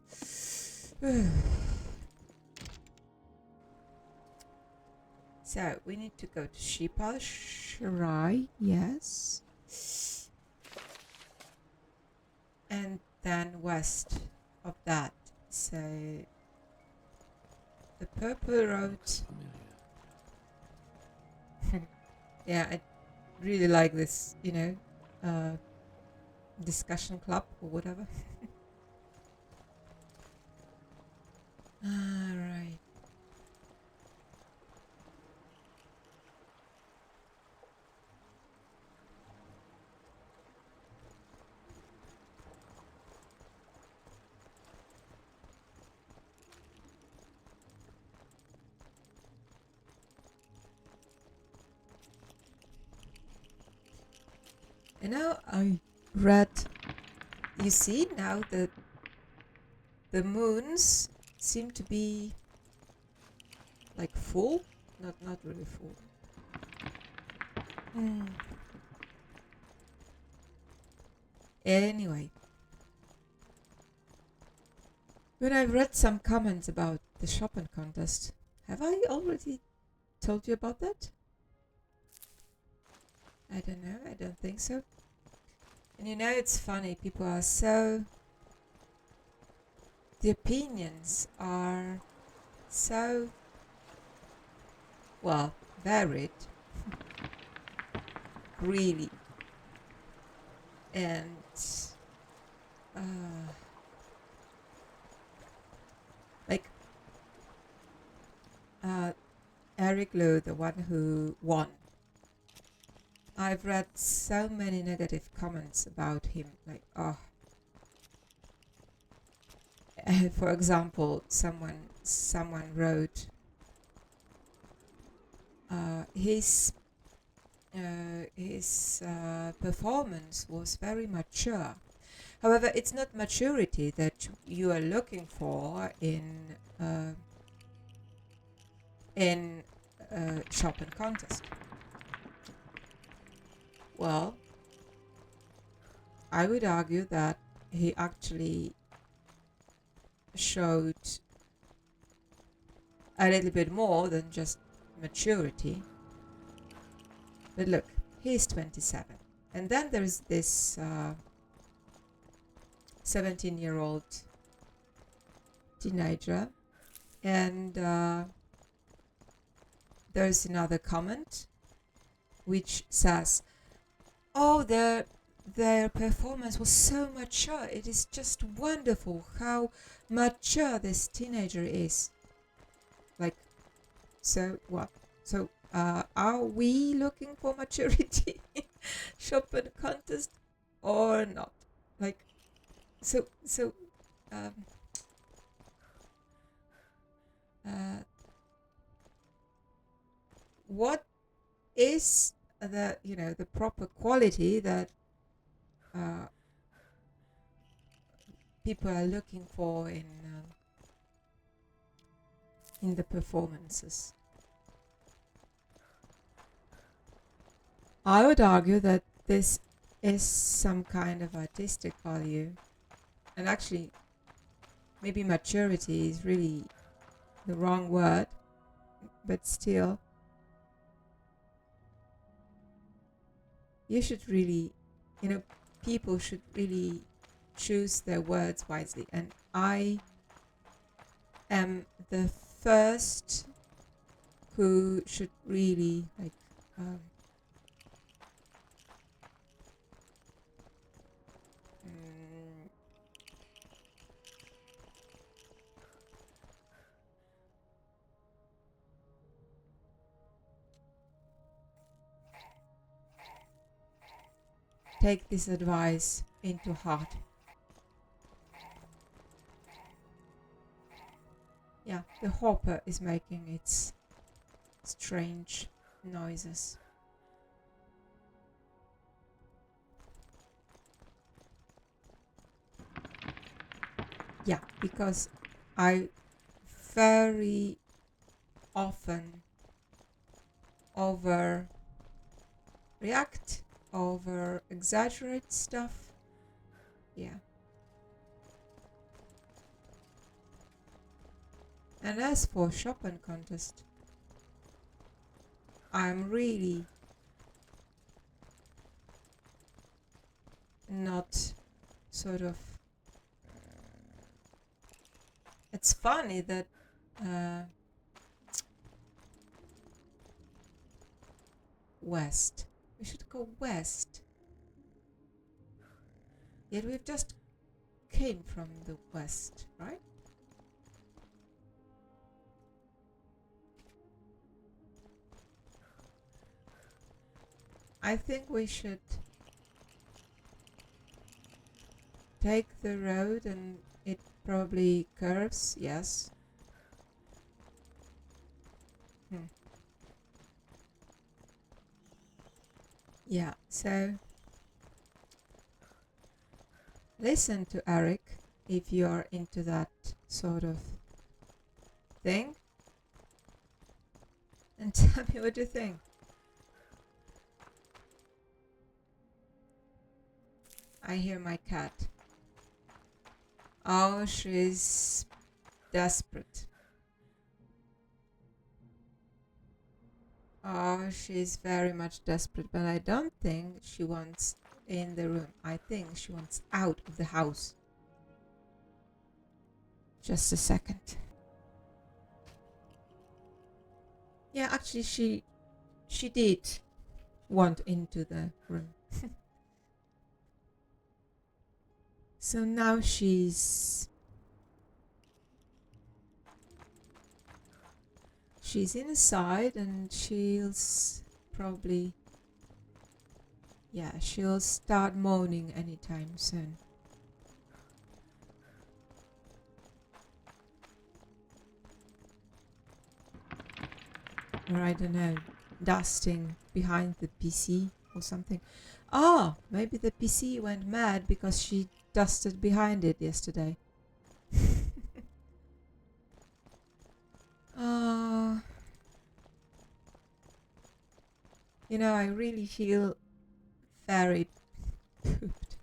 Speaker 1: So, we need to go to Shipal Shirai, yes. And then west of that. So, the Purple Road. Yeah, I really like this, discussion club or whatever. Alright. I read, you see now that the moons seem to be like full, not really full. Anyway, when I read some comments about the shopping contest, have I already told you about that? I don't know, I don't think so. And it's funny, people are so... The opinions are so, well, varied. Really. And... Eric Lowe, the one who won. I've read so many negative comments about him, like, for example, someone wrote, his performance was very mature. However, it's not maturity that you are looking for in shopping contest. Well, I would argue that he actually showed a little bit more than just maturity. But look, he's 27. And then there's this 17-year-old teenager. And there's another comment which says, oh, their performance was so mature. It is just wonderful how mature this teenager is. Like, so what? So are we looking for maturity in shopping contest or not? Like, so um, uh, what is the the proper quality that uh, people are looking for in the performances? I would argue that this is some kind of artistic value, and actually maybe maturity is really the wrong word, but still you should really, people should really choose their words wisely. And I am the first who should really um, mm, take this advice into heart. Yeah, the hopper is making its strange noises. Yeah, because I very often overreact, over exaggerate stuff. Yeah. And as for Chopin contest, I'm really not sort of. It's funny that west. We should go west. Yet we've just came from the west, right? I think we should take the road, and it probably curves, yes. Yeah, so listen to Eric if you're into that sort of thing, and tell me what you think. I hear my cat. Oh, she's desperate. Oh, she's very much desperate, but I don't think she wants in the room. I think she wants out of the house. Just a second. Yeah, actually she did want into the room. So now she's inside, and she'll probably, yeah, she'll start moaning anytime soon. Or I don't know, dusting behind the PC or something. Oh, maybe the PC went mad because she dusted behind it yesterday. Oh, I really feel very pooped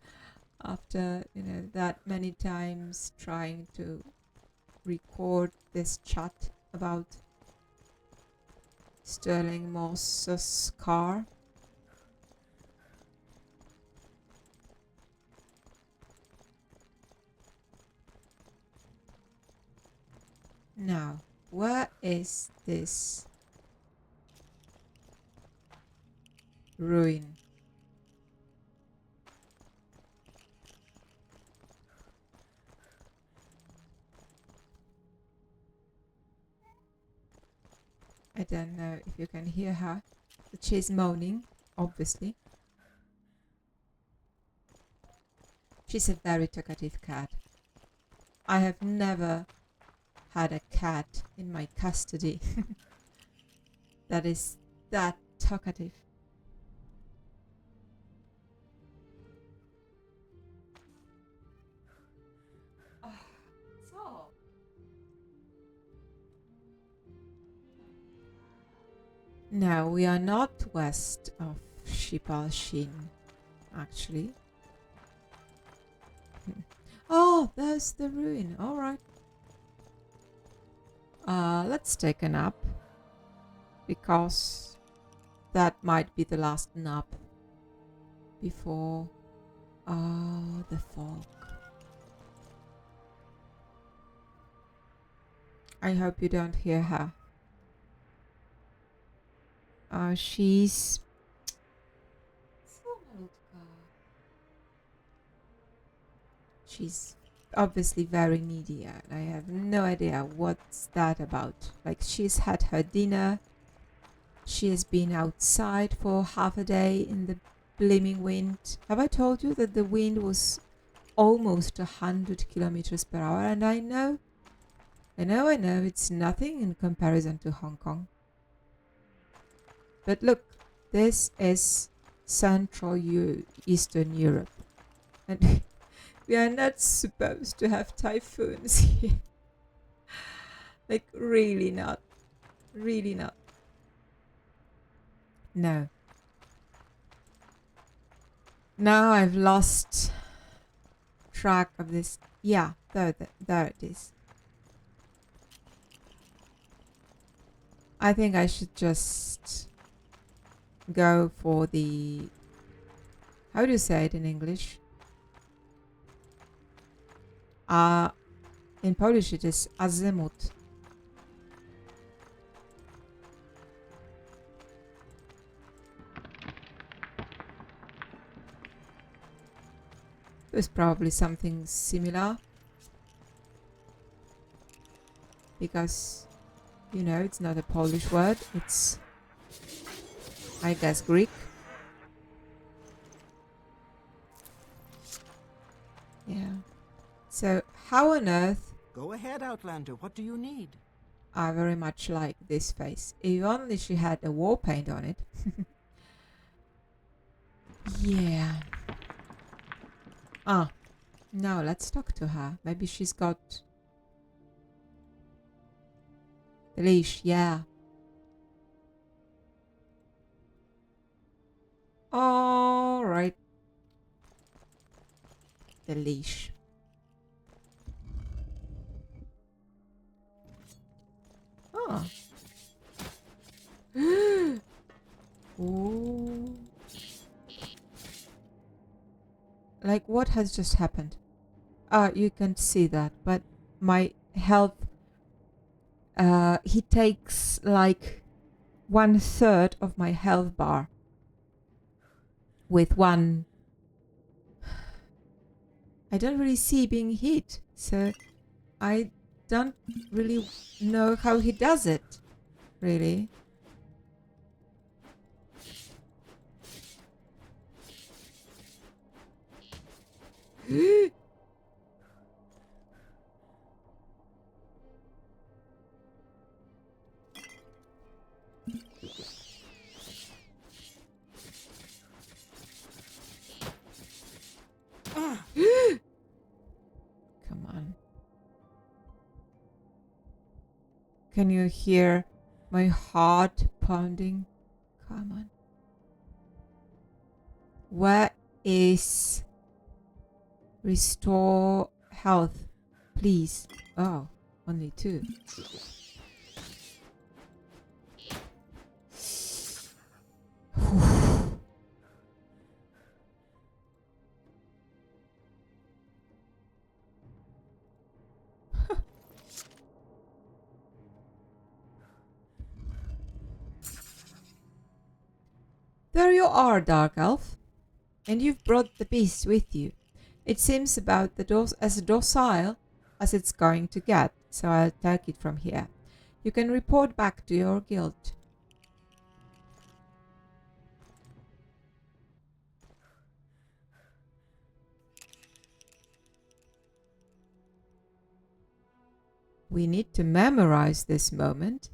Speaker 1: after, that many times trying to record this chat about Sterling Moss's car. Now, where is this ruin? I don't know if you can hear her. that she's moaning, obviously. She's a very talkative cat. I have never had a cat in my custody that is that talkative. So no, we are not west of Shipal-Shin, actually. Oh, there's the ruin. All right. Let's take a nap, because that might be the last nap before the fog. I hope you don't hear her. She's obviously very needy, and I have no idea what's that about. Like, she's had her dinner, she has been outside for half a day in the blaming wind. Have I told you that the wind was almost 100 kilometers per hour? And I know, it's nothing in comparison to Hong Kong. But look, this is Central Eastern Europe. And we are not supposed to have typhoons here. Like, really not. Really not. No. Now I've lost track of this. Yeah, there it is. I think I should just go for the... How do you say it in English? In Polish it is azimuth. There's probably something similar, because, you know, it's not a Polish word, it's, I guess, Greek. Yeah. So, how on earth...
Speaker 6: Go ahead, Outlander. What do you need?
Speaker 1: I very much like this face. If only she had a war paint on it. Yeah. Now let's talk to her. Maybe she's got the leash. Yeah. All right. The leash. Oh. Ooh. Like, what has just happened? You can see that, but my health, he takes like 1/3 of my health bar with one. I don't really see being hit, so I don't really know how he does it, really. Come on. Can you hear my heart pounding? Come on. Where is restore health, please? Oh, only 2. There you are, Dark Elf. And you've brought the beast with you. It seems about as docile as it's going to get, so I'll take it from here. You can report back to your guild. we need to memorize this moment.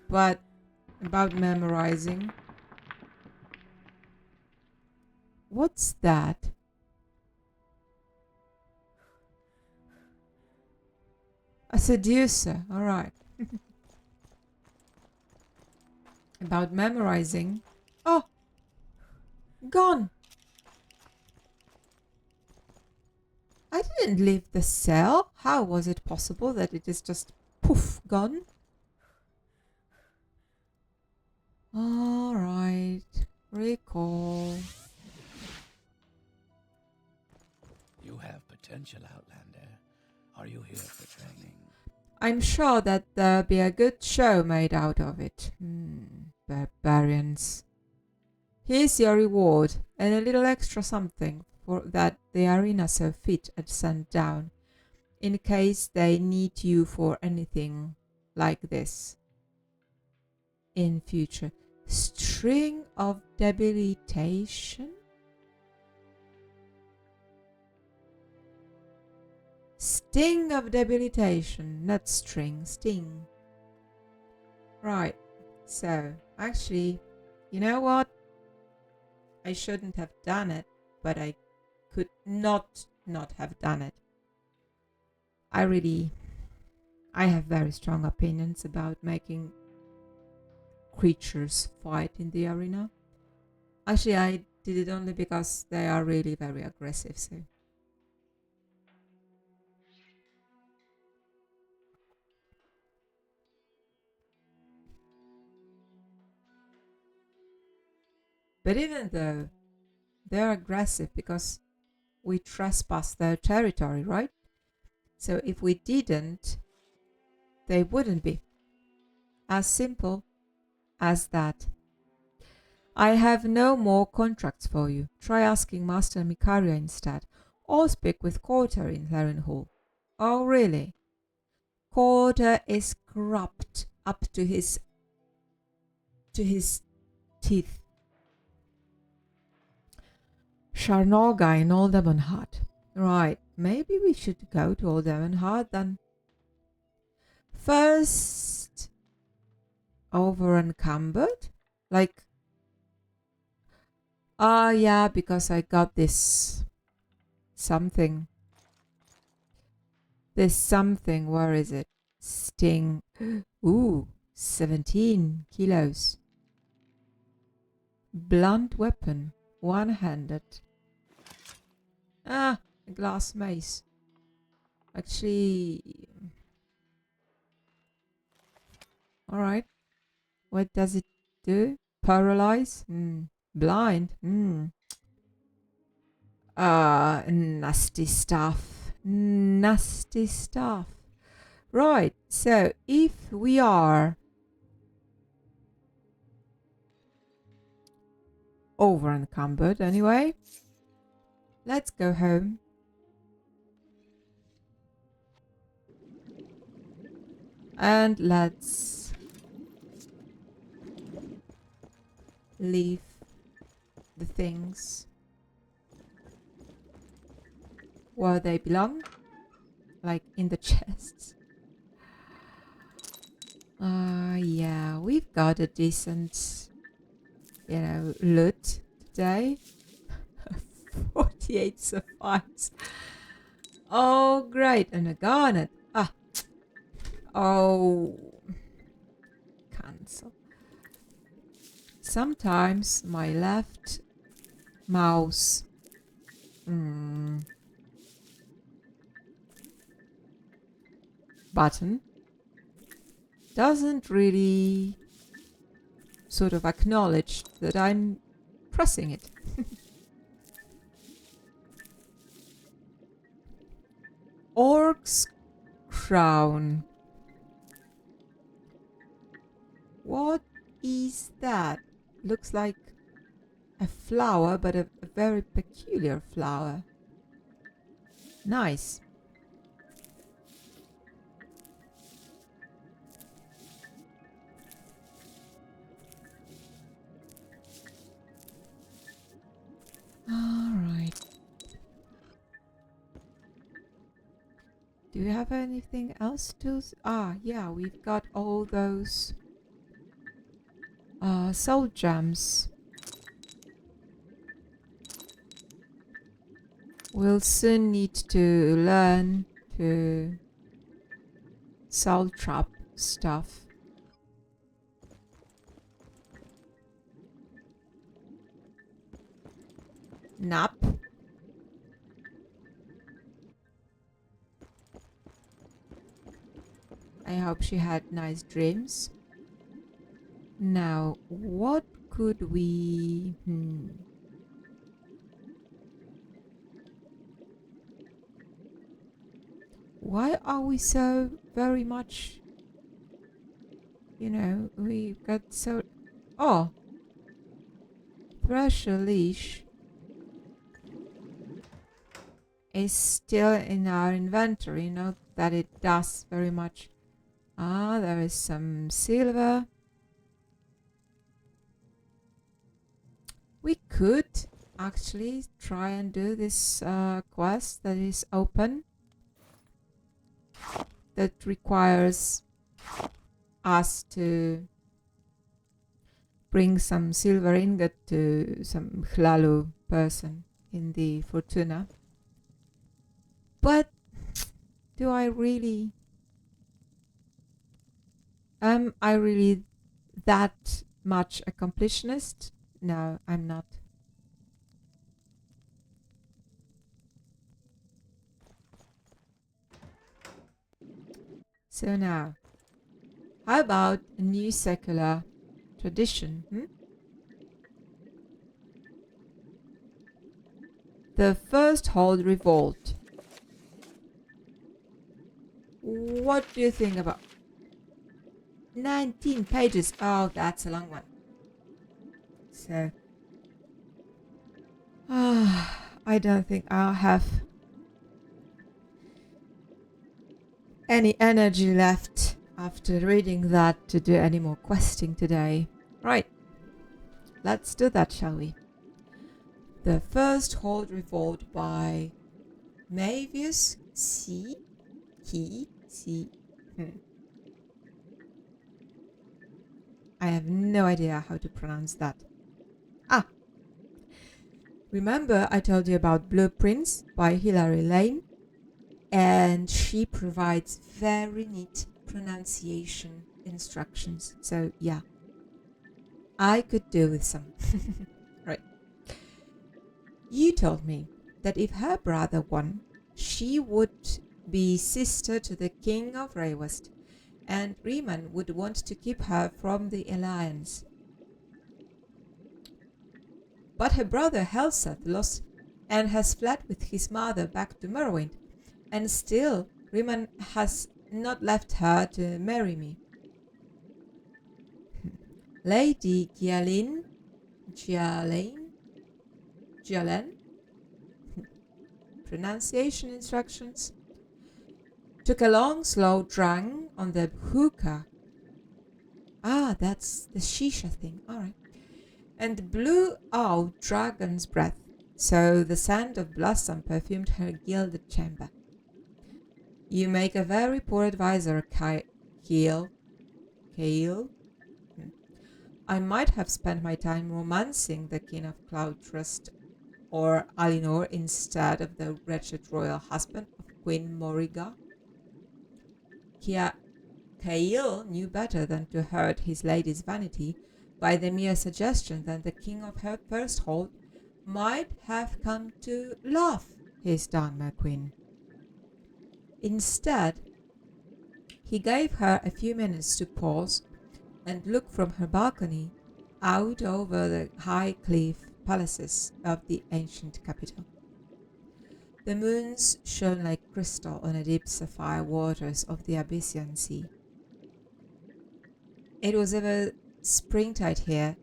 Speaker 1: But about memorizing, what's that? A seducer, all right. About memorizing. Oh, gone. I didn't leave the cell. How was it possible that it is just poof, gone? All right, recall.
Speaker 4: You have potential, Outlander. Are you here for training?
Speaker 1: I'm sure that there'll be a good show made out of it. Barbarians. Here's your reward and a little extra something for that the arena so fit at sundown, in case they need you for anything like this in future. String of debilitation? Sting of debilitation, not string, sting. Right, so actually, you know what? I shouldn't have done it, but I could not have done it. I have very strong opinions about making creatures fight in the arena. Actually, I did it only because they are really very aggressive, so. But even though they're aggressive because we trespass their territory, right? So if we didn't, they wouldn't be. As simple as that. I have no more contracts for you. Try asking Master Mikaria instead. Or speak with Quarter in Harrenhal. Oh, really? Quarter is corrupt up to his teeth. Sharnoga in Old Ebonheart. Right, maybe we should go to Old Ebonheart then. First, over encumbered? Like, yeah, because I got this something. This something, where is it? Sting. Ooh, 17 kilos. Blunt weapon, one-handed. Ah, a glass mace. Actually, alright. What does it do? Paralyze? Blind? Nasty stuff. Nasty stuff. Right, so if we are over encumbered anyway, let's go home. And let's leave the things where they belong, like in the chests. Yeah, we've got a decent, loot today. 48 sapphires. Oh, great. And a garnet. Oh. Cancel. Sometimes my left mouse button doesn't really sort of acknowledge that I'm pressing it. Orc's crown. What is that? Looks like a flower, but a very peculiar flower. Nice. All right. Do we have anything else to... yeah, we've got all those soul gems. We'll soon need to learn to soul trap stuff. Nap. I hope she had nice dreams. Now, what could we... Why are we so very much... You know, we've got so... Oh! Thresher leash is still in our inventory. Note that it does very much. There is some silver. We could actually try and do this quest that is open. That requires us to bring some silver ingot to some Hlalu person in the Fortuna. But do I really... Am I really that much a completionist? No, I'm not. So now, how about a new secular tradition? The First Hold Revolt. What do you think about... 19 pages. Oh, that's a long one. So, I don't think I'll have any energy left after reading that to do any more questing today. Right, let's do that, shall we? The First Hold Revolt by Mavius C. I have no idea how to pronounce that. Remember I told you about Blueprints by Hilary Lane? And she provides very neat pronunciation instructions. So yeah, I could do with some. Right. You told me that if her brother won, she would be sister to the king of Raywest, and Riin would want to keep her from the alliance. But her brother Helseth lost and has fled with his mother back to Morrowind, and still Riin has not left her to marry me. Lady Gialen pronunciation instructions, took a long slow drang on the hookah. That's the shisha thing, alright. And blew out dragon's breath, so the scent of blossom perfumed her gilded chamber. You make a very poor advisor, Kale. I might have spent my time romancing the king of Cloudrust or Alinor instead of the wretched royal husband of Queen Moriga. Kale knew better than to hurt his lady's vanity by the mere suggestion that the king of her first hold might have come to love his Dharma queen. Instead, he gave her a few minutes to pause and look from her balcony out over the high cliff palaces of the ancient capital. The moons shone like crystal on the deep sapphire waters of the Abyssian Sea. It was ever springtide here,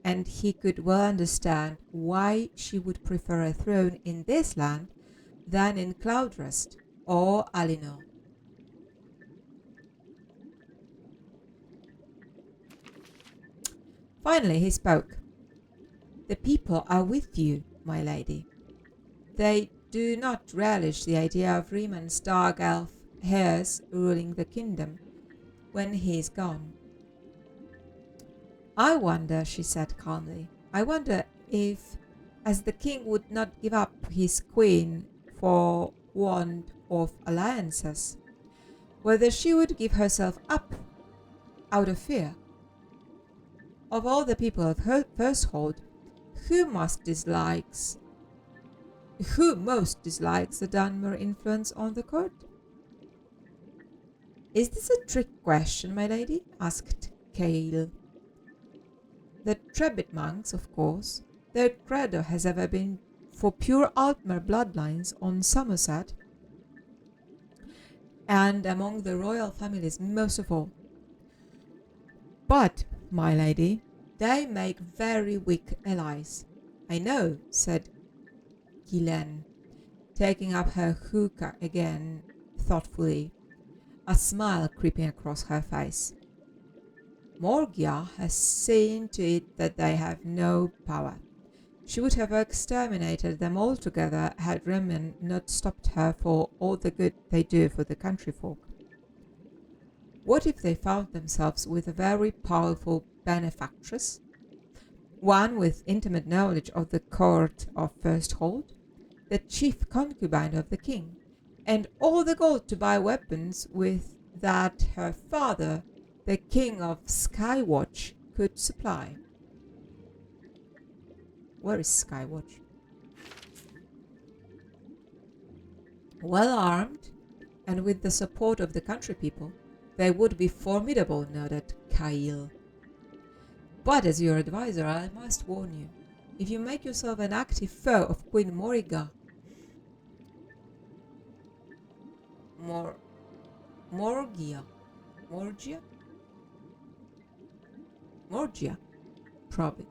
Speaker 1: and he could well understand why she would prefer a throne in this land than in Cloudrust or Alinor. Finally he spoke. The people are with you, my lady. They do not relish the idea of Riin's dark elf heirs ruling the kingdom when he is gone. I wonder, she said calmly, I wonder if, as the king would not give up his queen for want of alliances, whether she would give herself up out of fear. Of all the people of her household, who most dislikes the Dunmer influence on the court? Is this a trick question, my lady? Asked Cale. The Trebbit monks, of course. Their credo has ever been for pure Altmer bloodlines on Somerset, and among the royal families most of all. But, my lady, they make very weak allies. I know, said Ghislaine, taking up her hookah again thoughtfully, a smile creeping across her face. Morgia has seen to it that they have no power. She would have exterminated them altogether had Riin not stopped her for all the good they do for the country folk. What if they found themselves with a very powerful benefactress, one with intimate knowledge of the court of First Hold, the chief concubine of the king, and all the gold to buy weapons with that her father, the king of Skywatch, could supply? Where is Skywatch? Well armed, and with the support of the country people, they would be formidable, nodded Kail. But as your advisor, I must warn you, if you make yourself an active foe of Queen Morgia, Morgia, probably.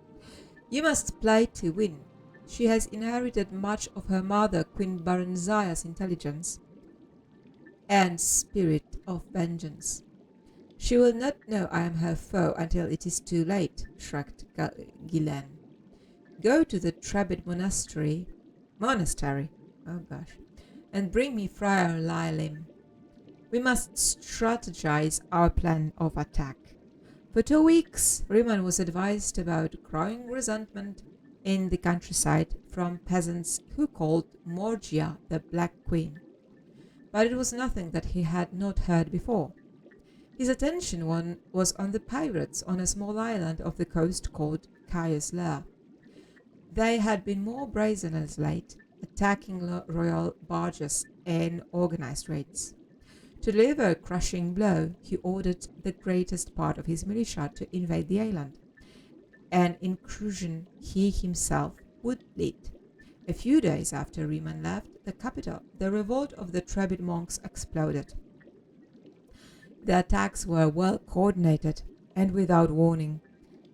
Speaker 1: You must play to win. She has inherited much of her mother, Queen Baranzaya's intelligence and spirit of vengeance. She will not know I am her foe until it is too late, shrugged Ghislaine. Go to the Trebbit monastery, and bring me Friar Lilim. We must strategize our plan of attack. For 2 weeks, Riin was advised about growing resentment in the countryside from peasants who called Morgia the Black Queen. But it was nothing that he had not heard before. His attention was on the pirates on a small island of the coast called Caius Lair. They had been more brazen as late, attacking royal barges in organized raids. To deliver a crushing blow, he ordered the greatest part of his militia to invade the island, an incursion he himself would lead. A few days after Riin left the capital, the revolt of the Trebbit monks exploded. The attacks were well coordinated and without warning.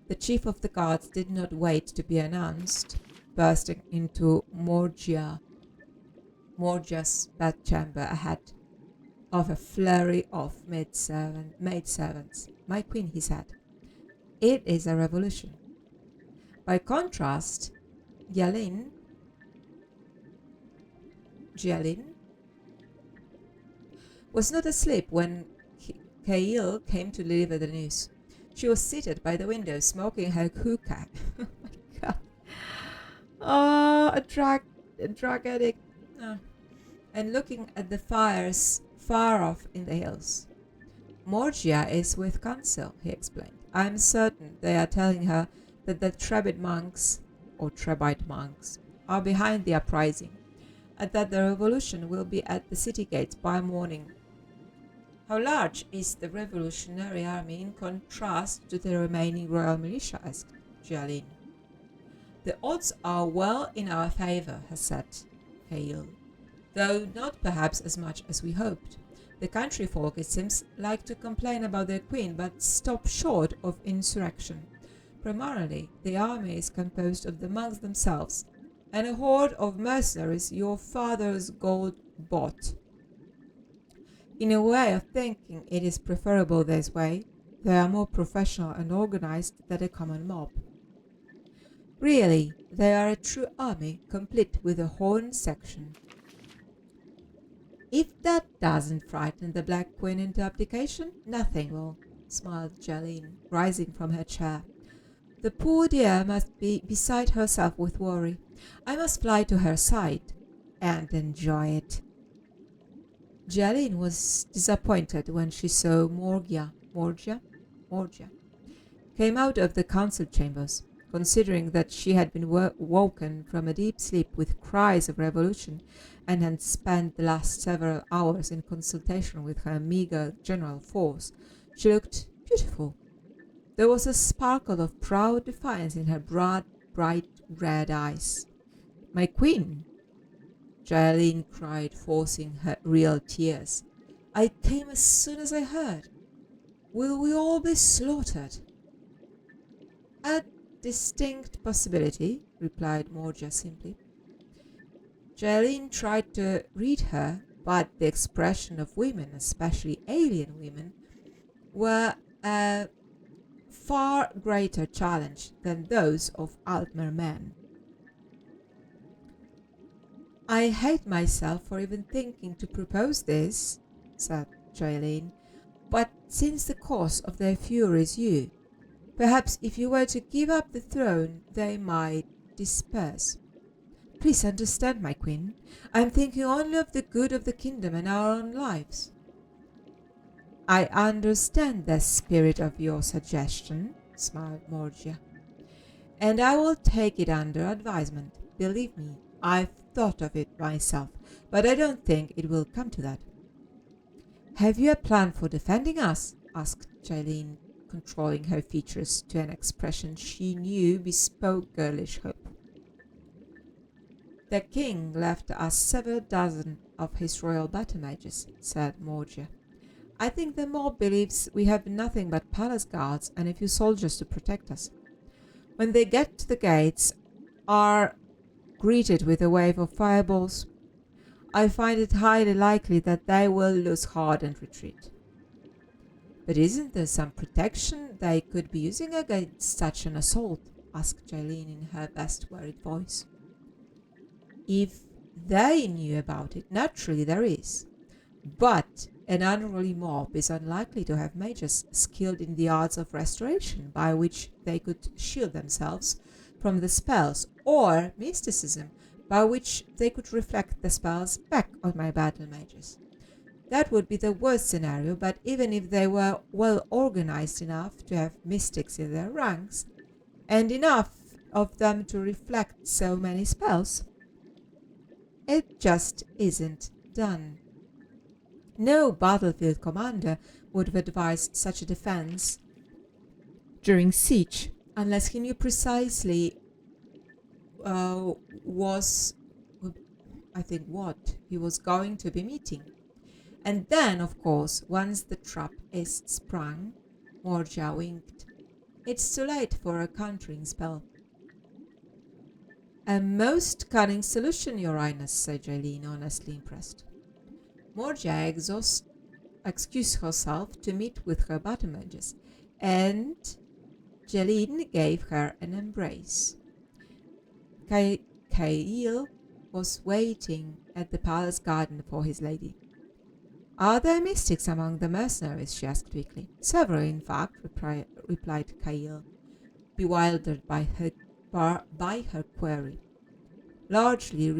Speaker 1: The chief of the guards did not wait to be announced, bursting into Morgia's bedchamber ahead of a flurry of maidservants. My queen, he said, it is a revolution. By contrast, Ghislaine was not asleep when Kail came to deliver the news. She was seated by the window smoking her hookah. Oh my god. Oh, a drug addict. Oh. And looking at the fires far off in the hills. Morgia is with council, he explained. I am certain they are telling her that the Trebbit monks, or Trebbite monks, are behind the uprising, and that the revolution will be at the city gates by morning. How large is the revolutionary army in contrast to the remaining royal militia? Asked Ghislaine. The odds are well in our favor, has said Hale, though not perhaps as much as we hoped. The country folk, it seems, like to complain about their queen, but stop short of insurrection. Primarily, the army is composed of the monks themselves, and a horde of mercenaries your father's gold bought. In a way of thinking, it is preferable this way. They are more professional and organized than a common mob. Really, they are a true army, complete with a horn section. If that doesn't frighten the Black Queen into abdication, nothing will, smiled Jeline, rising from her chair. The poor dear must be beside herself with worry. I must fly to her side and enjoy it. Jeline was disappointed when she saw Morgia came out of the council chambers, considering that she had been woken from a deep sleep with cries of revolution and had spent the last several hours in consultation with her meager general force. She looked beautiful. There was a sparkle of proud defiance in her broad, bright red eyes. "My queen!" Jeline cried, forcing her real tears. "I came as soon as I heard. Will we all be slaughtered?" "A distinct possibility," replied Morgia simply. Jeline tried to read her, but the expression of women, especially alien women, were a far greater challenge than those of Altmer men. "I hate myself for even thinking to propose this," said Jeline, "but since the cause of their fury is you, perhaps if you were to give up the throne, they might disperse. Please understand, my queen, I am thinking only of the good of the kingdom and our own lives." "I understand the spirit of your suggestion," smiled Morgia, "and I will take it under advisement. Believe me, I've thought of it myself, but I don't think it will come to that." "Have you a plan for defending us?" asked Jeline, controlling her features to an expression she knew bespoke girlish hope. "The king left us several dozen of his royal battle mages," said Morgia. "I think the mob believes we have nothing but palace guards and a few soldiers to protect us. When they get to the gates, are greeted with a wave of fireballs, I find it highly likely that they will lose heart and retreat." "But isn't there some protection they could be using against such an assault?" asked Jeline in her best worried voice. "If they knew about it, naturally there is. But an unruly mob is unlikely to have mages skilled in the arts of restoration by which they could shield themselves from the spells, or mysticism by which they could reflect the spells back on my battle mages. That would be the worst scenario, but even if they were well organized enough to have mystics in their ranks, and enough of them to reflect so many spells, it just isn't done. No battlefield commander would have advised such a defense during siege unless he knew precisely what he was going to be meeting. And then, of course, once the trap is sprung," Morgia winked, "it's too late for a countering spell." "A most cunning solution, Your Highness," said Jeline, honestly impressed. Morgia excused herself to meet with her battle mages, and Jeline gave her an embrace. Kail was waiting at the palace garden for his lady. "Are there mystics among the mercenaries?" she asked quickly. "Several, in fact," replied Kail, bewildered by her query. "Largely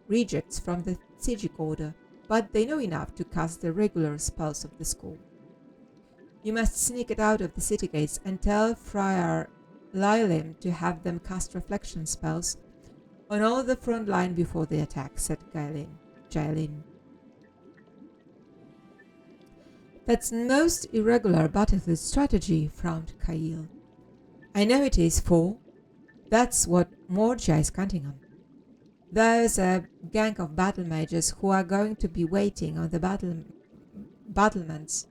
Speaker 1: rejects from the Tsigic order, but they know enough to cast the regular spells of the school. You must sneak it out of the city gates and tell Friar Lilim to have them cast reflection spells on all the front line before the attack," said Jeline. "That's most irregular battlefield strategy," frowned Kail. "I know it is, for that's what Morgia is counting on. There's a gang of battle mages who are going to be waiting on the battlements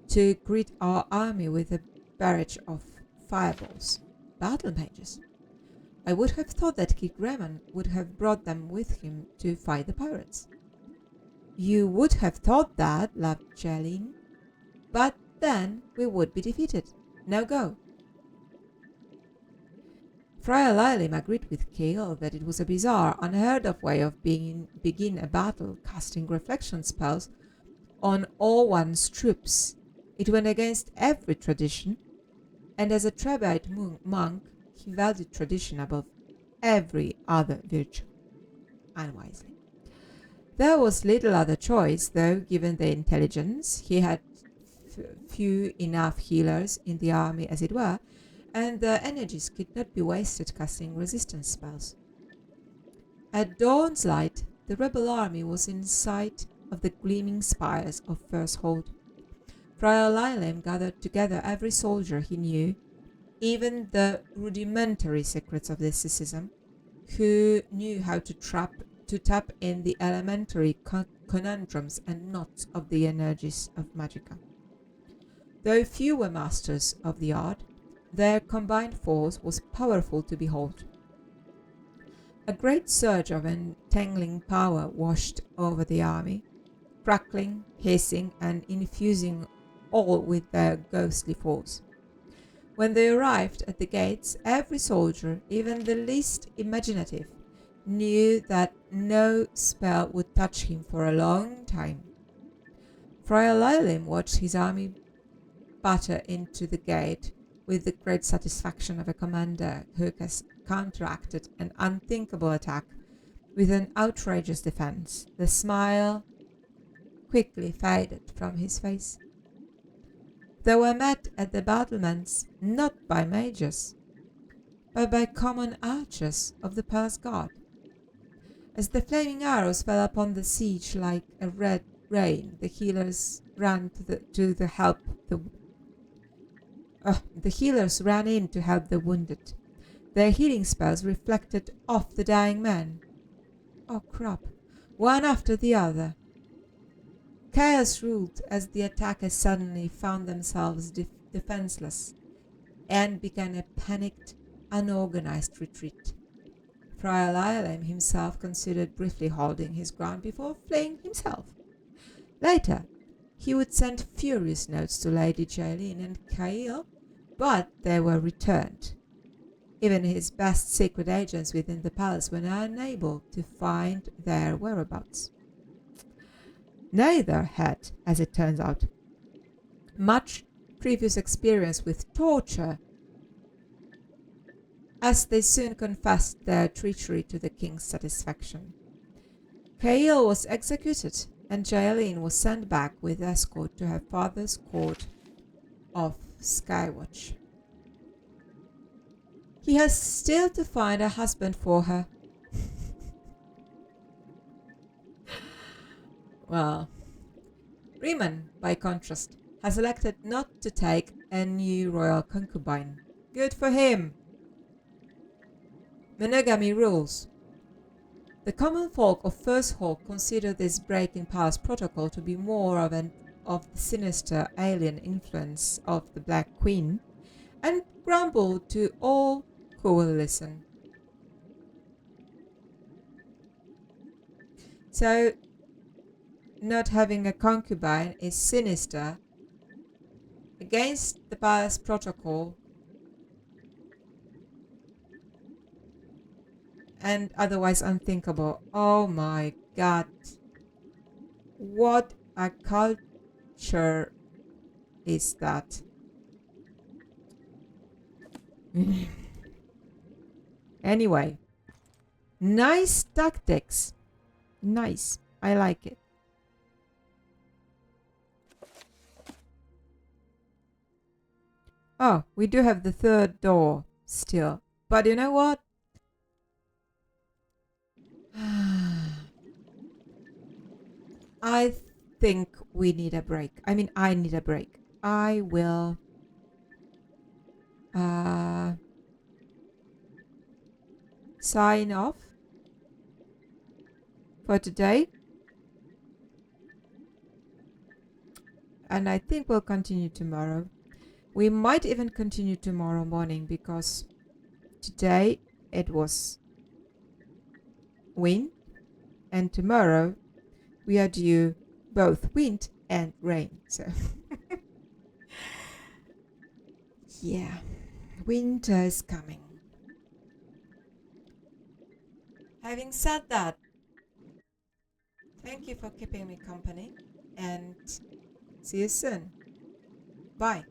Speaker 1: to greet our army with a barrage of fireballs. Battle mages? I would have thought that Kid Greman would have brought them with him to fight the pirates." "You would have thought that," laughed Jeline. "But then we would be defeated. Now go." Friar Lilim agreed with Kale that it was a bizarre, unheard of way of begin a battle casting reflection spells on all one's troops. It went against every tradition, and as a Trebite monk, he valued tradition above every other virtue. Unwisely. There was little other choice, though, given the intelligence. He had few enough healers in the army, as it were, and their energies could not be wasted casting resistance spells. At dawn's light, the rebel army was in sight of the gleaming spires of First Hold. Friar Lilim gathered together every soldier he knew, even the rudimentary secrets of mysticism, who knew how to tap in the elementary conundrums and knots of the energies of Magicka. Though few were masters of the art, their combined force was powerful to behold. A great surge of entangling power washed over the army, crackling, hissing, and infusing all with their ghostly force. When they arrived at the gates, every soldier, even the least imaginative, knew that no spell would touch him for a long time. Friar Lilim watched his army batter into the gate with the great satisfaction of a commander who has counteracted an unthinkable attack with an outrageous defense. The smile quickly faded from his face. They were met at the battlements not by mages, but by common archers of the palace guard. As the flaming arrows fell upon the siege like a red rain, the healers ran the healers ran in to help the wounded. Their healing spells reflected off the dying men. Oh crap! One after the other. Chaos ruled as the attackers suddenly found themselves defenseless and began a panicked, unorganized retreat. Friar Lilim himself considered briefly holding his ground before fleeing himself. Later, he would send furious notes to Lady Jaelin and Kael, but they were returned. Even his best secret agents within the palace were unable to find their whereabouts. Neither had, as it turns out, much previous experience with torture, as they soon confessed their treachery to the king's satisfaction. Kael was executed, and Jaelin was sent back with escort to her father's court of Skywatch. He has still to find a husband for her. Well, Riin, by contrast, has elected not to take a new royal concubine. Good for him! Monogamy rules. The common folk of First Hawk consider this break in palace protocol to be more of the sinister alien influence of the Black Queen, and grumble to all who will listen. So, not having a concubine is sinister, against the palace protocol, and otherwise unthinkable. Oh my god. What a culture is that? Anyway, nice tactics. Nice. I like it. Oh, we do have the third door still. But you know what? I think we need a break. I mean, I need a break. I will sign off for today. And I think we'll continue tomorrow. We might even continue tomorrow morning because today it was wind, and tomorrow we are due both wind and rain. So yeah, winter is coming. having said that, thank you for keeping me company and see you soon. Bye.